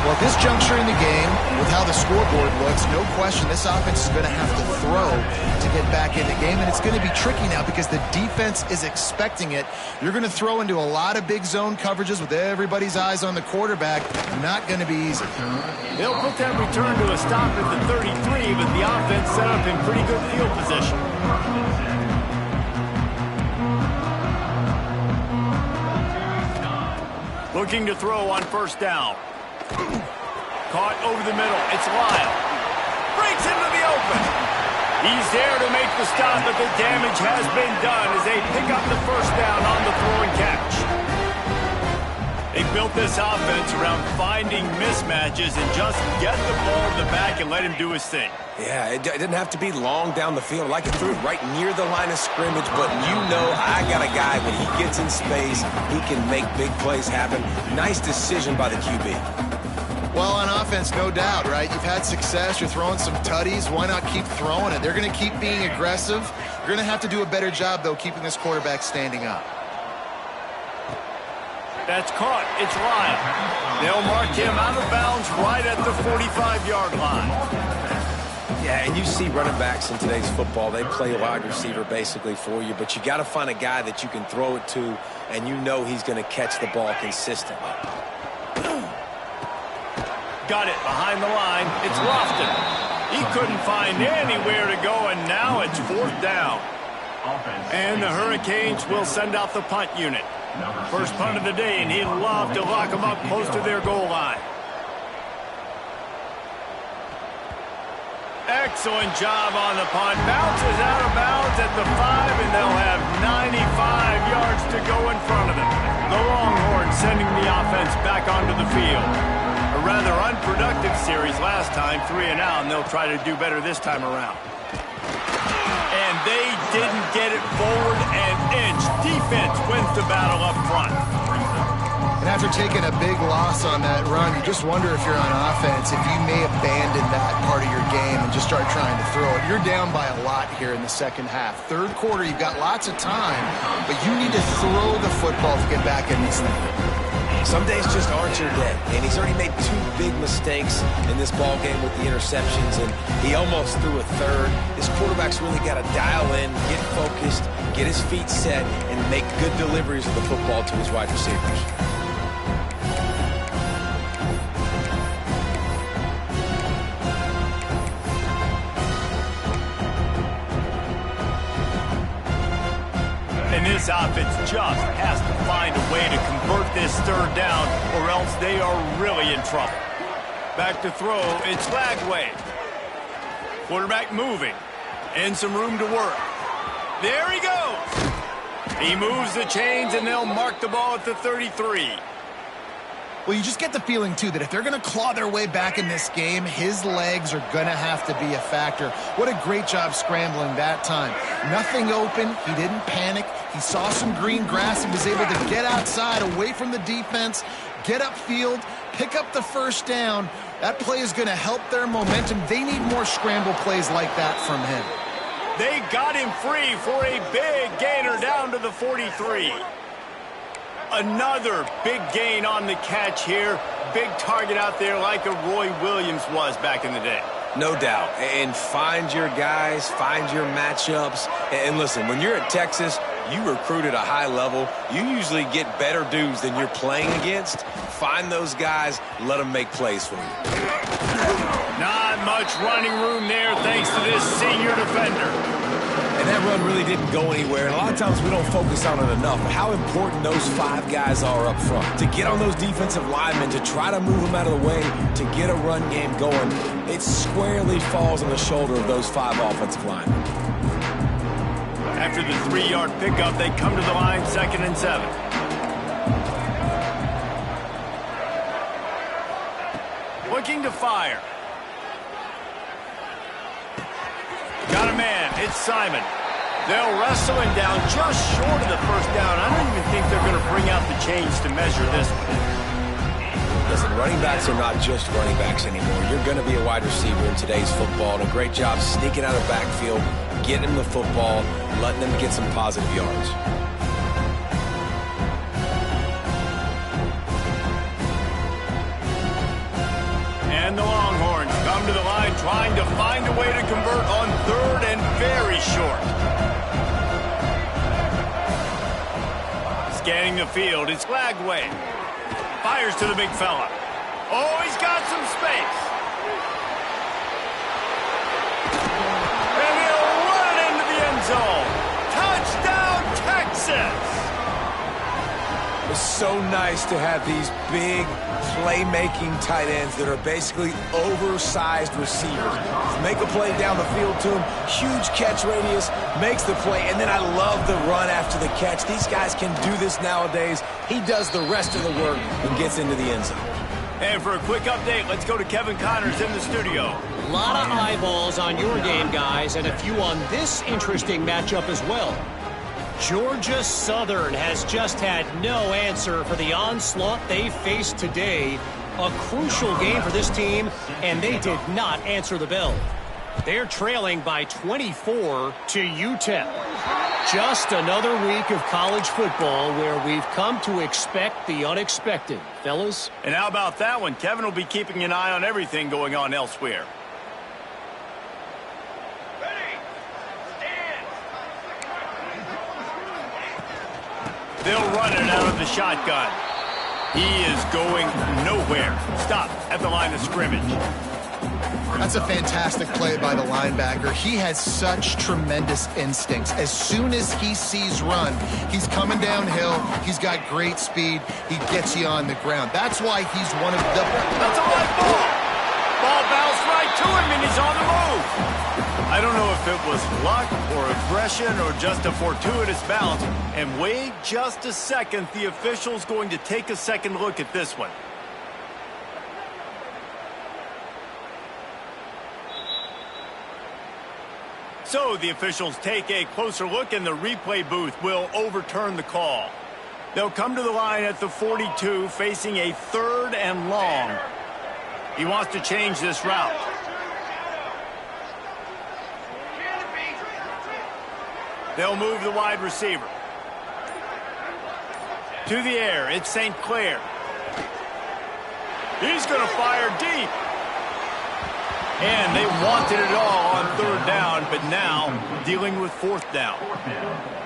[SPEAKER 3] Well, at this juncture in the game, with how the scoreboard looks, no question this offense is going to have to throw to get back in the game, and it's going to be tricky now because the defense is expecting it. You're going to throw into a lot of big zone coverages with everybody's eyes on the quarterback. Not going to be easy.
[SPEAKER 1] They'll put that return to a stop at the 33, but the offense set up in pretty good field position. Looking to throw on 1st down. Caught over the middle. It's Lyle. Breaks into the open. He's there to make the stop, but the damage has been done as they pick up the 1st down on the throw and catch. They built this offense around finding mismatches and just get the ball in the back and let him do his thing.
[SPEAKER 2] Yeah, it didn't have to be long down the field. Like it threw it right near the line of scrimmage, but you know I got a guy, when he gets in space, he can make big plays happen. Nice decision by the QB.
[SPEAKER 3] Well, on offense, no doubt, right? You've had success. You're throwing some tutties. Why not keep throwing it? They're going to keep being aggressive. You're going to have to do a better job, though, keeping this quarterback standing up.
[SPEAKER 1] That's caught. It's Lyle. They'll mark him out of bounds right at the 45-yard line.
[SPEAKER 2] Yeah, and you see running backs in today's football, they play wide receiver basically for you, but you got to find a guy that you can throw it to, and you know he's going to catch the ball consistently.
[SPEAKER 1] Got it behind the line. It's Lofton. He couldn't find anywhere to go, and now it's 4th down. And the Hurricanes will send out the punt unit. First punt of the day, and he'd love to lock them up close to their goal line. Excellent job on the punt. Bounces out of bounds at the 5, and they'll have 95 yards to go in front of them. The Longhorns sending the offense back onto the field. A rather unproductive series last time, 3 and out, and they'll try to do better this time around. And they didn't get it forward and inch. Defense wins the battle up front.
[SPEAKER 3] And after taking a big loss on that run, you just wonder if you're on offense, if you may abandon that part of your game and just start trying to throw it. You're down by a lot here in the second half. Third quarter, you've got lots of time, but you need to throw the football to get back in this thing.
[SPEAKER 2] Some days just aren't your day, and he's already made 2 big mistakes in this ball game with the interceptions, and he almost threw a third. His quarterback's really got to dial in, get focused, get his feet set, and make good deliveries of the football to his wide receivers.
[SPEAKER 1] And this offense just has to find a way to convert this third down, or else they are really in trouble. Back to throw, it's Lagway. Quarterback moving, and some room to work. There he goes. He moves the chains, and they'll mark the ball at the 33.
[SPEAKER 3] Well, you just get the feeling, too, that if they're going to claw their way back in this game, his legs are going to have to be a factor. What a great job scrambling that time. Nothing open. He didn't panic. He saw some green grass and was able to get outside, away from the defense, get upfield, pick up the first down. That play is going to help their momentum. They need more scramble plays like that from him.
[SPEAKER 1] They got him free for a big gainer down to the 43. Another big gain on the catch here. Big target out there like a Roy Williams was back in the day.
[SPEAKER 2] No doubt. And find your guys, find your matchups. And listen, when you're at Texas, you recruit at a high level. You usually get better dudes than you're playing against. Find those guys, let them make plays for you.
[SPEAKER 1] Not much running room there thanks to this senior defender.
[SPEAKER 2] And that run really didn't go anywhere. And a lot of times we don't focus on it enough. But how important those 5 guys are up front. To get on those defensive linemen, to try to move them out of the way, to get a run game going, it squarely falls on the shoulder of those 5 offensive linemen.
[SPEAKER 1] After the 3-yard pickup, they come to the line, 2nd and 7. Looking to fire. Got a man. It's Simon. They'll wrestle him down just short of the first down. I don't even think they're going to bring out the chains to measure this one.
[SPEAKER 2] Listen, running backs are not just running backs anymore. You're going to be a wide receiver in today's football. And a great job sneaking out of the backfield, getting them the football, letting them get some positive yards.
[SPEAKER 1] And the Longhorns come to the line trying to find a way to convert on 3rd and very short. Scanning the field, it's Lagway. Fires to the big fella. Oh, he's got some space. And he'll run it into the end zone. Touchdown, Texas!
[SPEAKER 2] It's so nice to have these big playmaking tight ends that are basically oversized receivers. Make a play down the field to him, huge catch radius, makes the play, and then I love the run after the catch. These guys can do this nowadays. He does the rest of the work and gets into the end zone.
[SPEAKER 1] And for a quick update, let's go to Kevin Connors in the studio.
[SPEAKER 5] A lot of eyeballs on your game, guys, and a few on this interesting matchup as well. Georgia Southern has just had no answer for the onslaught they faced today. A crucial game for this team, and they did not answer the bell. They're trailing by 24 to UTEP. Just another week of college football where we've come to expect the unexpected, fellas.
[SPEAKER 1] And how about that one? Kevin will be keeping an eye on everything going on elsewhere. They'll run it out of the shotgun. He is going nowhere. Stop at the line of scrimmage.
[SPEAKER 3] That's a fantastic play by the linebacker. He has such tremendous instincts. As soon as he sees run, he's coming downhill. He's got great speed. He gets you on the ground. That's why he's one of the...
[SPEAKER 1] That's a right ball. Ball bounced right to him, and he's on the move. I don't know if it was luck or aggression or just a fortuitous bounce. And wait just a second. The official's going to take a second look at this one. So the officials take a closer look, and the replay booth will overturn the call. They'll come to the line at the 42, facing a 3rd and long. He wants to change this route. They'll move the wide receiver. To the air, it's St. Clair. He's going to fire deep. And they wanted it all on 3rd down, but now dealing with 4th down.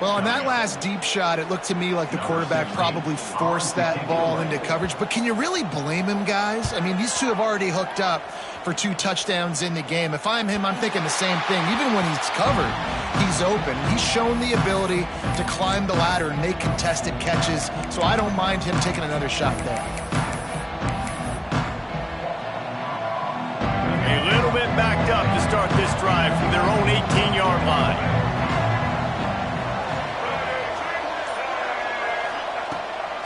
[SPEAKER 3] Well, on that last deep shot, it looked to me like the quarterback probably forced that ball into coverage. But can you really blame him, guys? I mean, these two have already hooked up for 2 touchdowns in the game. If I'm him, I'm thinking the same thing. Even when he's covered, he's open. He's shown the ability to climb the ladder and make contested catches, so I don't mind him taking another shot there.
[SPEAKER 1] A little bit backed up to start this drive from their own 18-yard line.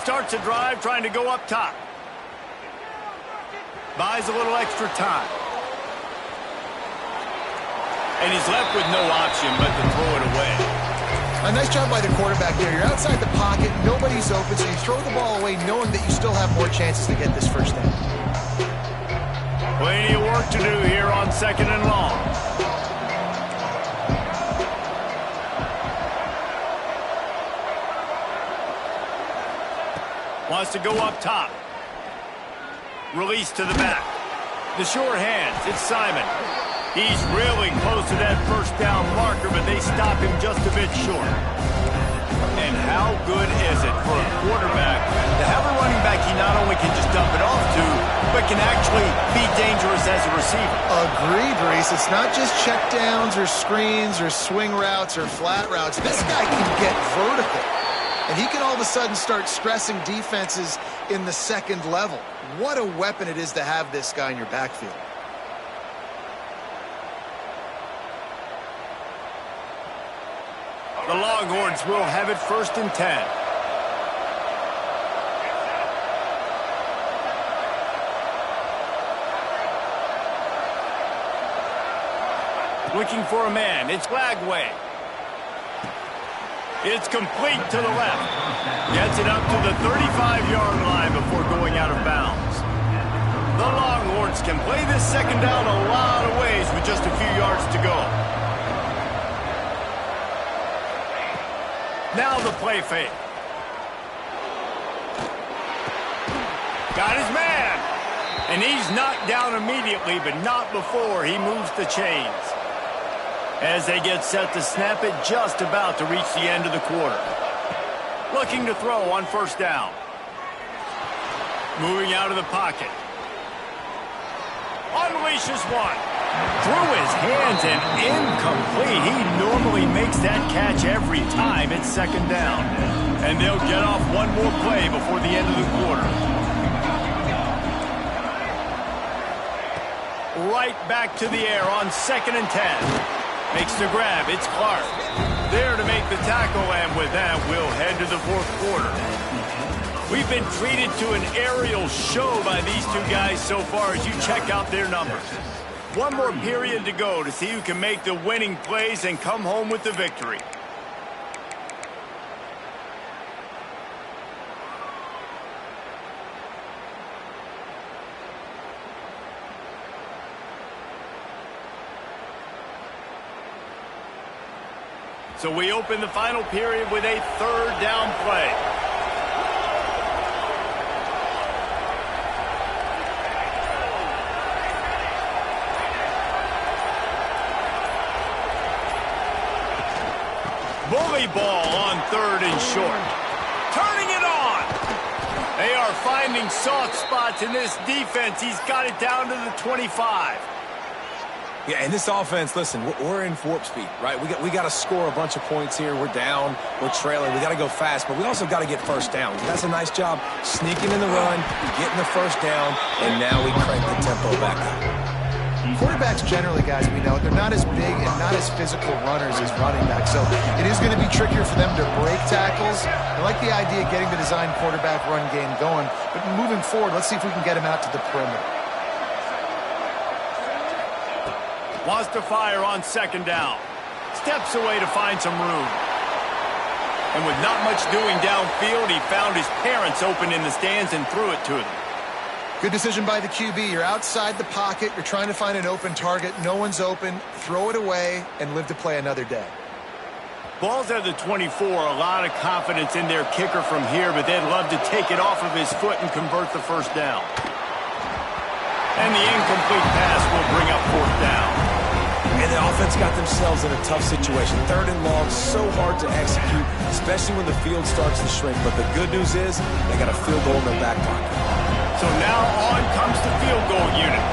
[SPEAKER 1] Starts a drive trying to go up top. Buys a little extra time. And he's left with no option but to throw it away.
[SPEAKER 3] A nice job by the quarterback there. You're outside the pocket, nobody's open, so you throw the ball away knowing that you still have more chances to get this first down.
[SPEAKER 1] Plenty of work to do here on 2nd and long. Wants to go up top. Release to the back. The short hands, it's Simon. He's really close to that first down marker, but they stop him just a bit short. And how good is it for a quarterback to have a running back he not only can just dump it off to, but can actually be dangerous as a receiver?
[SPEAKER 3] Agreed, Reese. It's not just check downs or screens or swing routes or flat routes. This guy can get vertical. And he can all of a sudden start stressing defenses in the 2nd level. What a weapon it is to have this guy in your backfield.
[SPEAKER 1] The Longhorns will have it 1st and 10. Looking for a man. It's Lagway. It's complete to the left. Gets it up to the 35-yard line before going out of bounds. The Longhorns can play this 2nd down a lot of ways with just a few yards to go. Now the play fake. Got his man. And he's knocked down immediately, but not before he moves the chains. As they get set to snap it, just about to reach the end of the quarter. Looking to throw on 1st down. Moving out of the pocket. Unleashes one. Through his hands and incomplete. He normally makes that catch every time it's 2nd down. And they'll get off one more play before the end of the quarter. Right back to the air on 2nd and 10. Makes the grab. It's Clark. There to make the tackle, and with that, we'll head to the 4th quarter. We've been treated to an aerial show by these two guys so far as you check out their numbers. One more period to go to see who can make the winning plays and come home with the victory. So we open the final period with a 3rd down play. Bully ball on 3rd and short. Turning it on. They are finding soft spots in this defense. He's got it down to the 25.
[SPEAKER 2] Yeah, and this offense, listen, we're in warp speed, right? We got to score a bunch of points here. We're down. We're trailing. We got to go fast, but we also got to get first down. That's a nice job sneaking in the run, getting the first down, and now we crank the tempo back up.
[SPEAKER 3] Quarterbacks generally, guys, we know, they're not as big and not as physical runners as running backs, so it is going to be trickier for them to break tackles. I like the idea of getting the design quarterback run game going, but moving forward, let's see if we can get him out to the perimeter.
[SPEAKER 1] Wants to fire on 2nd down. steps away to find some room. And with not much doing downfield, he found his parents open in the stands and threw it to them.
[SPEAKER 3] Good decision by the QB. You're outside the pocket. You're trying to find an open target. No one's open. Throw it away and live to play another day.
[SPEAKER 1] Ball's at the 24. A lot of confidence in their kicker from here, but they'd love to take it off of his foot and convert the first down. And the incomplete pass will bring up fourth down.
[SPEAKER 2] And the offense got themselves in a tough situation. 3rd and long, so hard to execute, especially when the field starts to shrink. But the good news is they got a field goal in their back pocket.
[SPEAKER 1] So now on comes the field goal unit.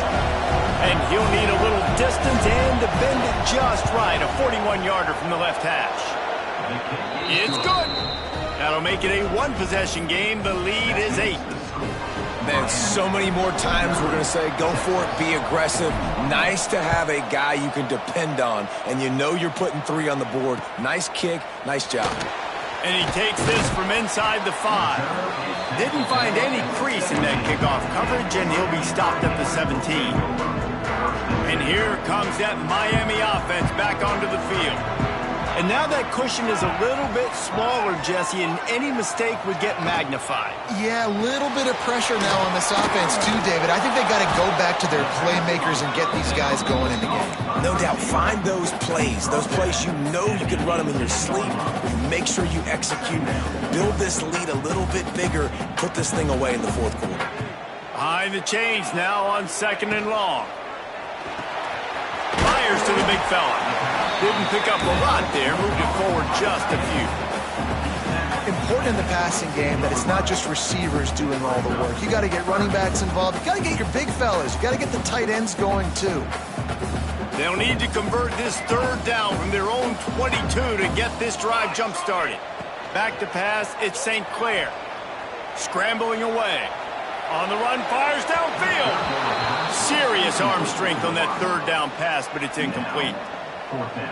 [SPEAKER 1] And he'll need a little distance and to bend it just right. A 41-yarder from the left hash. It's good. That'll make it a one-possession game. The lead is 8.
[SPEAKER 2] Man, so many more times we're going to say, go for it, be aggressive. Nice to have a guy you can depend on, and you know you're putting 3 on the board. Nice kick, nice job.
[SPEAKER 1] And he takes this from inside the 5. Didn't find any crease in that kickoff coverage, and he'll be stopped at the 17. And here comes that Miami offense back onto the field. And now that cushion is a little bit smaller, Jesse, and any mistake would get magnified.
[SPEAKER 3] Yeah, a little bit of pressure now on this offense too, David. I think they got to go back to their playmakers and get these guys going in the game.
[SPEAKER 2] No doubt, find those plays you know you can run them in your sleep. Make sure you execute. Build this lead a little bit bigger. Put this thing away in the 4th quarter.
[SPEAKER 1] Behind the chains now on 2nd and long. Fires to the big fella. Didn't pick up a lot there, moved it forward just a few.
[SPEAKER 3] Important in the passing game that it's not just receivers doing all the work. You got to get running backs involved. You got to get your big fellas. You got to get the tight ends going too.
[SPEAKER 1] They'll need to convert this 3rd down from their own 22 to get this drive jump-started. Back to pass, it's St. Clair. Scrambling away. On the run, fires downfield. Serious arm strength on that 3rd down pass, but it's incomplete.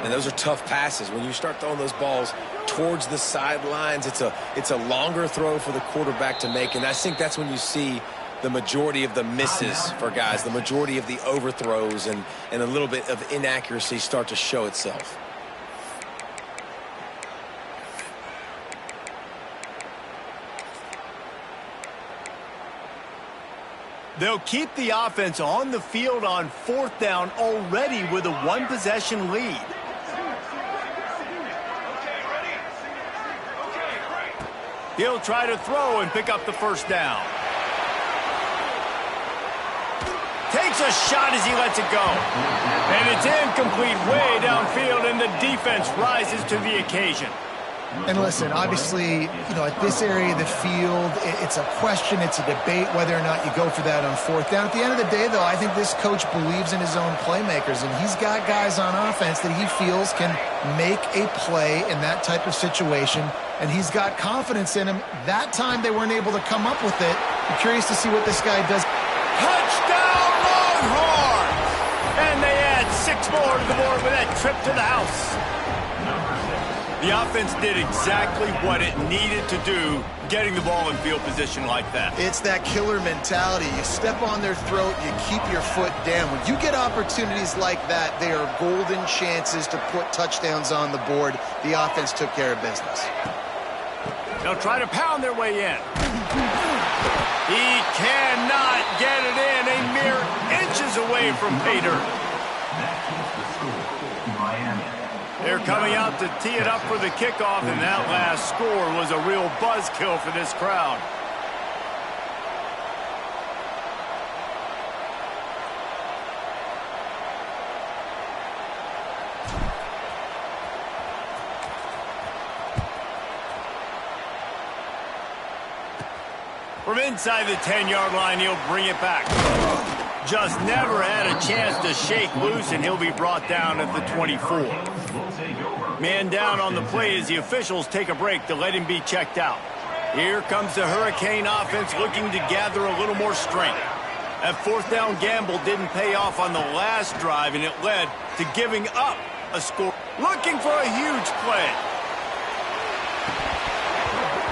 [SPEAKER 2] And those are tough passes. When you start throwing those balls towards the sidelines, it's a longer throw for the quarterback to make. And I think that's when you see the majority of the misses for guys, the majority of the overthrows and a little bit of inaccuracy start to show itself.
[SPEAKER 1] They'll keep the offense on the field on 4th down already with a one-possession lead. He'll try to throw and pick up the first down. Takes a shot as he lets it go. And it's incomplete way downfield, and the defense rises to the occasion.
[SPEAKER 3] And listen, obviously, at this area of the field, it's a question, it's a debate whether or not you go for that on 4th down. At the end of the day, though, I think this coach believes in his own playmakers, and he's got guys on offense that he feels can make a play in that type of situation, and he's got confidence in him. That time they weren't able to come up with it. I'm curious to see what this guy does.
[SPEAKER 1] Touchdown, Longhorns! And they add 6 more to the board with that trip to the house. The offense did exactly what it needed to do, getting the ball in field position like that.
[SPEAKER 3] It's that killer mentality. You step on their throat, you keep your foot down. When you get opportunities like that, they are golden chances to put touchdowns on the board. The offense took care of business.
[SPEAKER 1] They'll try to pound their way in. He cannot get it in, a mere inches away from pay dirt. They're coming out to tee it up for the kickoff, and that last score was a real buzzkill for this crowd. From inside the 10-yard line, he'll bring it back. Just never had a chance to shake loose, and he'll be brought down at the 24. Man down on the play as the officials take a break to let him be checked out. Here comes the Hurricane offense looking to gather a little more strength. That 4th down gamble didn't pay off on the last drive, and it led to giving up a score. Looking for a huge play.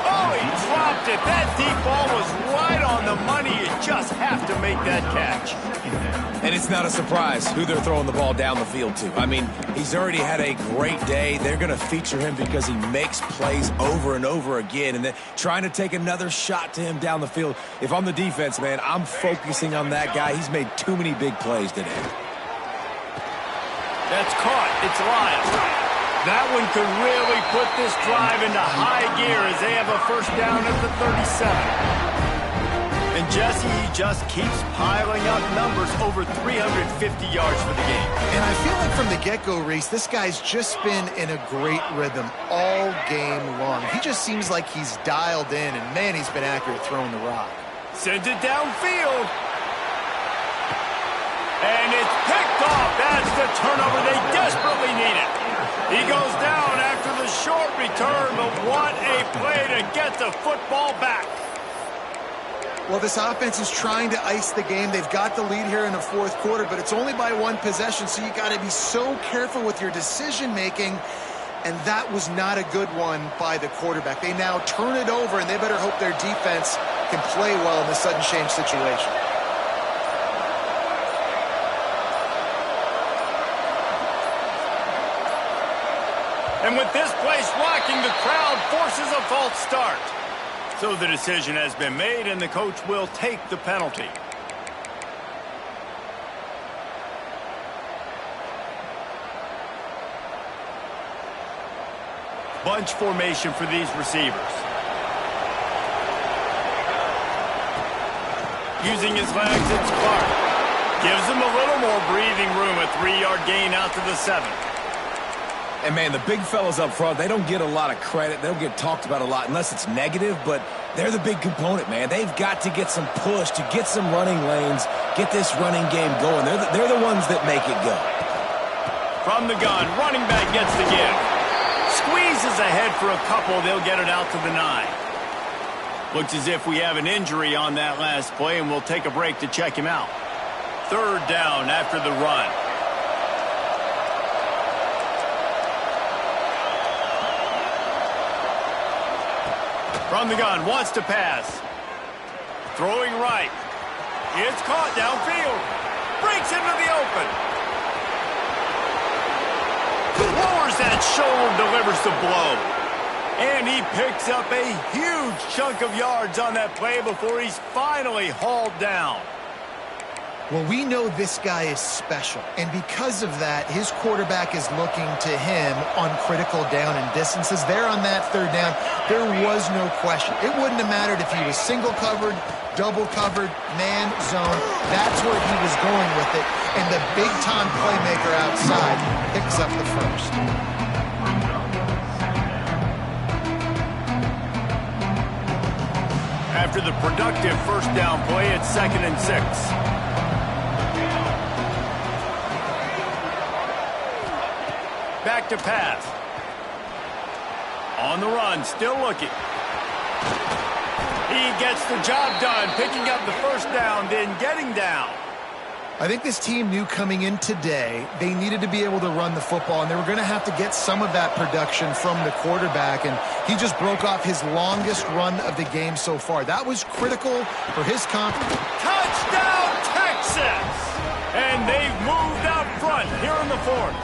[SPEAKER 1] Oh, he dropped it. That deep ball was right on the money. You just have to make that catch.
[SPEAKER 2] And it's not a surprise who they're throwing the ball down the field to. I mean, he's already had a great day. They're going to feature him because he makes plays over and over again. And then trying to take another shot to him down the field. If I'm the defense, man, I'm focusing on that guy. He's made too many big plays today.
[SPEAKER 1] That's caught. It's Lyle. That one could really put this drive into high gear as they have a first down at the 37. And Jesse just keeps piling up numbers over 350 yards for the game.
[SPEAKER 3] And I feel like from the get-go, Reese, this guy's just been in a great rhythm all game long. He just seems like he's dialed in, and man, he's been accurate throwing the rock.
[SPEAKER 1] Sends it downfield. And it's picked off. That's the turnover they desperately needed. He goes down after the short return, but what a play to get the football back.
[SPEAKER 3] Well, this offense is trying to ice the game. They've got the lead here in the fourth quarter, but it's only by one possession, so you got to be so careful with your decision-making, and that was not a good one by the quarterback. They now turn it over, and they better hope their defense can play well in this sudden change situation.
[SPEAKER 1] And with this place rocking, the crowd forces a false start. So the decision has been made, and the coach will take the penalty. Bunch formation for these receivers. Using his legs, it's Clark. Gives him a little more breathing room, a 3-yard gain out to the 7.
[SPEAKER 2] And, man, the big fellas up front, they don't get a lot of credit. They don't get talked about a lot unless it's negative, but they're the big component, man. They've got to get some push, to get some running lanes, get this running game going. They're the ones that make it go.
[SPEAKER 1] From the gun, running back gets the give. Squeezes ahead for a couple. They'll get it out to the 9. Looks as if we have an injury on that last play, and we'll take a break to check him out. Third down after the run. From the gun, wants to pass. Throwing right. It's caught downfield. Breaks into the open. Lowers that shoulder, delivers the blow. And he picks up a huge chunk of yards on that play before he's finally hauled down.
[SPEAKER 3] Well, we know this guy is special, and because of that, his quarterback is looking to him on critical down and distances. There on that third down, there was no question. It wouldn't have mattered if he was single covered, double covered, man, zone. That's where he was going with it, and the big-time playmaker outside picks up the first.
[SPEAKER 1] After the productive first down play, it's 2nd and 6. Back to pass. On the run, still looking. He gets the job done, picking up the first down, then getting down.
[SPEAKER 3] I think this team knew coming in today they needed to be able to run the football, and they were going to have to get some of that production from the quarterback, and he just broke off his longest run of the game so far. That was critical for his confidence.
[SPEAKER 1] Touchdown, Texas! And they've moved out front here in the fourth.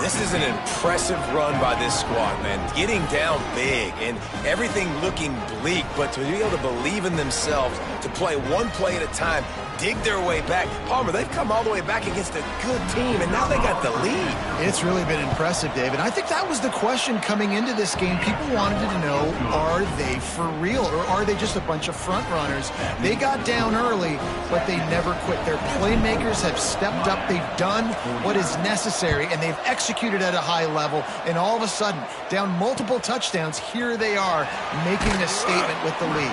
[SPEAKER 2] This is an impressive run by this squad, man. Getting down big and everything looking bleak, but to be able to believe in themselves, to play one play at a time, dig their way back. Palmer, they've come all the way back against a good team, and now they got the lead.
[SPEAKER 3] It's really been impressive, David. I think that was the question coming into this game. People wanted to know, are they for real, or are they just a bunch of front runners? They got down early, but they never quit. Their playmakers have stepped up. They've done what is necessary, and they've executed at a high level, and all of a sudden, down multiple touchdowns, here they are making a statement with the lead.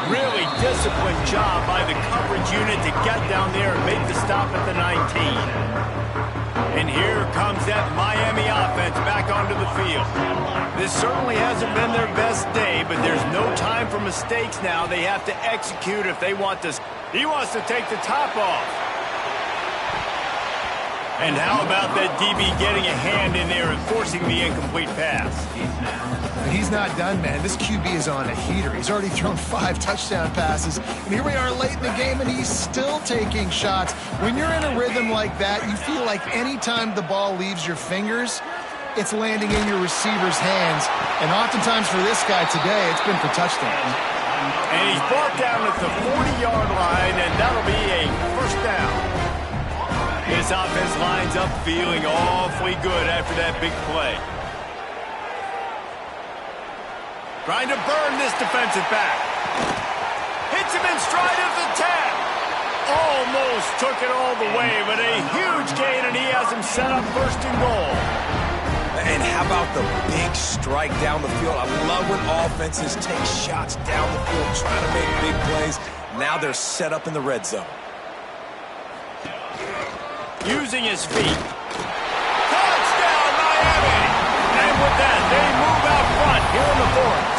[SPEAKER 1] Really disciplined job by the coverage unit to get down there and make the stop at the 19. And here comes that Miami offense back onto the field. This certainly hasn't been their best day, but there's no time for mistakes now. They have to execute if they want this. He wants to take the top off. And how about that DB getting a hand in there and forcing the incomplete pass?
[SPEAKER 3] But he's not done, man. This QB is on a heater. He's already thrown 5 touchdown passes. And here we are late in the game, and he's still taking shots. When you're in a rhythm like that, you feel like any time the ball leaves your fingers, it's landing in your receiver's hands. And oftentimes for this guy today, it's been for touchdowns.
[SPEAKER 1] And he's brought down at the 40-yard line, and that'll be a first down. This offense lines up feeling awfully good after that big play. Trying to burn this defensive back. Hits him in stride at the 10. Almost took it all the way, but a huge gain, and he has him set up first and goal.
[SPEAKER 2] And how about the big strike down the field? I love when offenses take shots down the field, trying to make big plays. Now they're set up in the red zone.
[SPEAKER 1] Using his feet. Touchdown, Miami! And with that, they move out front here in the fourth.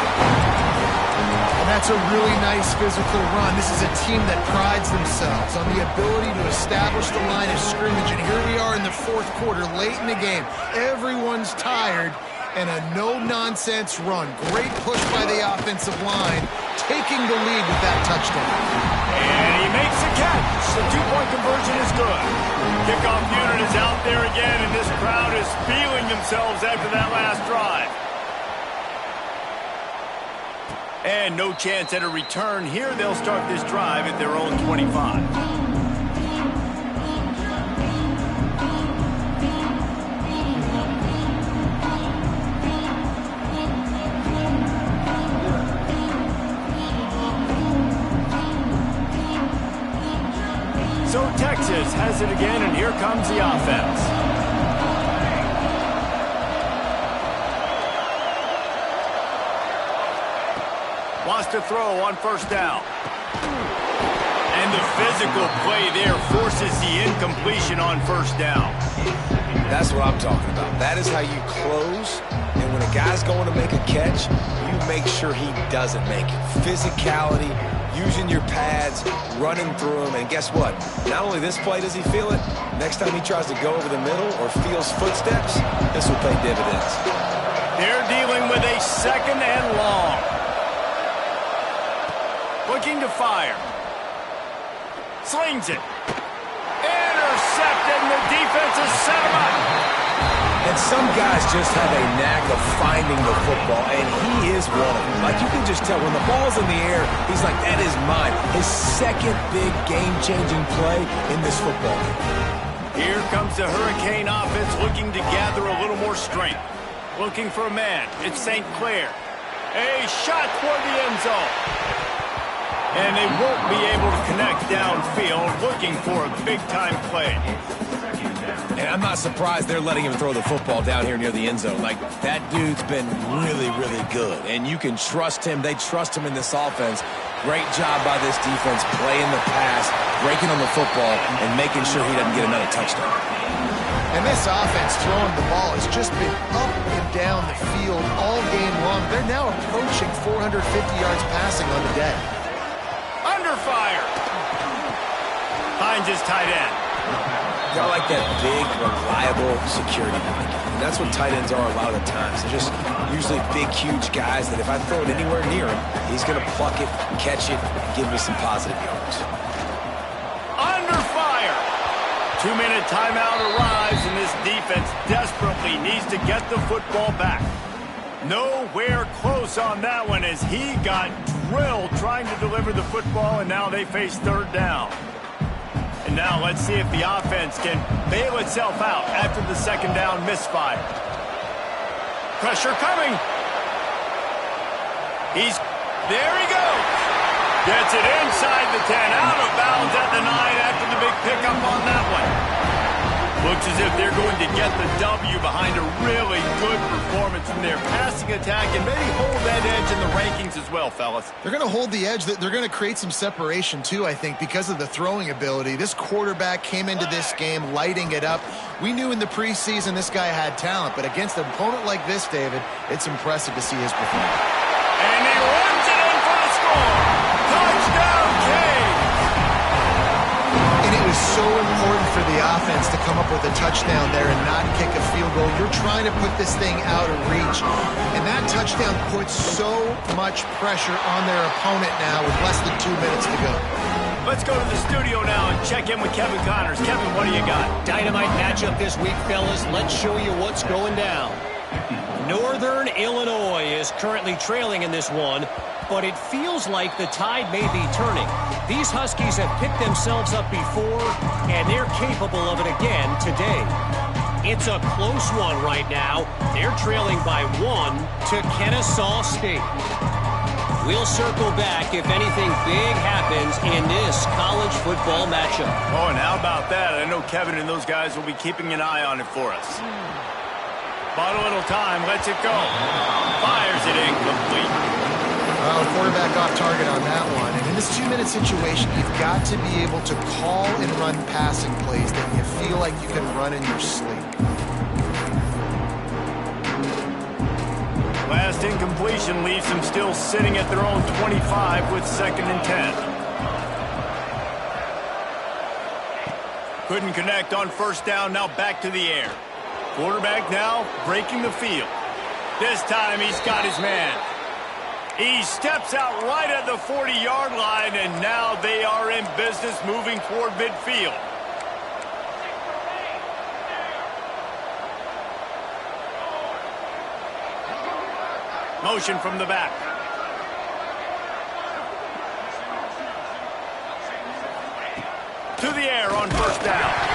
[SPEAKER 3] And that's a really nice physical run. This is a team that prides themselves on the ability to establish the line of scrimmage. And here we are in the fourth quarter, late in the game. Everyone's tired, and a no-nonsense run. Great push by the offensive line, taking the lead with that touchdown.
[SPEAKER 1] And he makes the catch. The two-point conversion is good. Kickoff unit is out there again, and this crowd is feeling themselves after that last drive. And no chance at a return here. They'll start this drive at their own 25. So Texas has it again, and here comes the offense. Wants to throw on first down. And the physical play there forces the incompletion on first down.
[SPEAKER 2] That's what I'm talking about. That is how you close. And when a guy's going to make a catch, you make sure he doesn't make it. Physicality, using your pads, running through them, and guess what? Not only this play does he feel it, next time he tries to go over the middle or feels footsteps, this will pay dividends.
[SPEAKER 1] They're dealing with a second and long. Looking to fire. Slings it. Intercepted, and the defense has set him up.
[SPEAKER 2] And some guys just have a knack of finding the football, and he is one of them. Like, you can just tell when the ball's in the air, he's like, that is mine. His second big game-changing play in this football game.
[SPEAKER 1] Here comes the Hurricane offense looking to gather a little more strength. Looking for a man. It's St. Clair. A shot toward the end zone. And they won't be able to connect downfield, looking for a big-time play.
[SPEAKER 2] And I'm not surprised they're letting him throw the football down here near the end zone. Like, that dude's been really, really good. And you can trust him. They trust him in this offense. Great job by this defense playing the pass, breaking on the football, and making sure he doesn't get another touchdown.
[SPEAKER 3] And this offense throwing the ball has just been up and down the field all game long. They're now approaching 450 yards passing on the day.
[SPEAKER 1] Under fire. Finds his tight end.
[SPEAKER 2] Got like that big, reliable security blanket. And that's what tight ends are a lot of the times. They're just usually big, huge guys that if I throw it anywhere near him, he's going to pluck it, catch it, and give me some positive yards.
[SPEAKER 1] Under fire. 2-minute timeout arrives, and this defense desperately needs to get the football back. Nowhere close on that one as he got drilled trying to deliver the football, and now they face third down. And now let's see if the offense can bail itself out after the second down misfire. Pressure coming. There he goes. Gets it inside the 10, out of bounds at the 9 after the big pickup on that one. Looks as if they're going to get the W behind a really good performance from their passing attack and maybe hold that edge in the rankings as well, fellas.
[SPEAKER 3] They're going to hold the edge. They're going to create some separation, too, I think, because of the throwing ability. This quarterback came into this game lighting it up. We knew in the preseason this guy had talent, but against an opponent like this, David, it's impressive to see his performance.
[SPEAKER 1] And he runs it in for the score. Touchdown, Cade.
[SPEAKER 3] And it was so important for the offense to come up with a touchdown there and not kick a field goal. You're trying to put this thing out of reach. And that touchdown puts so much pressure on their opponent now with less than 2 minutes to go.
[SPEAKER 1] Let's go to the studio now and check in with Kevin Connors. Kevin, what do you got?
[SPEAKER 5] Dynamite matchup this week, fellas. Let's show you what's going down. Northern Illinois is currently trailing in this one, but it feels like the tide may be turning. These Huskies have picked themselves up before, and they're capable of it again today. It's a close one right now. They're trailing by 1 to Kennesaw State. We'll circle back if anything big happens in this college football matchup.
[SPEAKER 1] Oh, and how about that? I know Kevin and those guys will be keeping an eye on it for us. Bought a little time, lets it go. Fires it incomplete.
[SPEAKER 3] Well, quarterback off target on that one. And in this 2-minute situation, you've got to be able to call and run passing plays that you feel like you can run in your sleep.
[SPEAKER 1] Last incompletion leaves them still sitting at their own 25 with 2nd and 10. Couldn't connect on 1st down, now back to the air. Quarterback now breaking the field. This time he's got his man. He steps out right at the 40-yard line, and now they are in business moving toward midfield. Motion from the back. To the air on 1st down.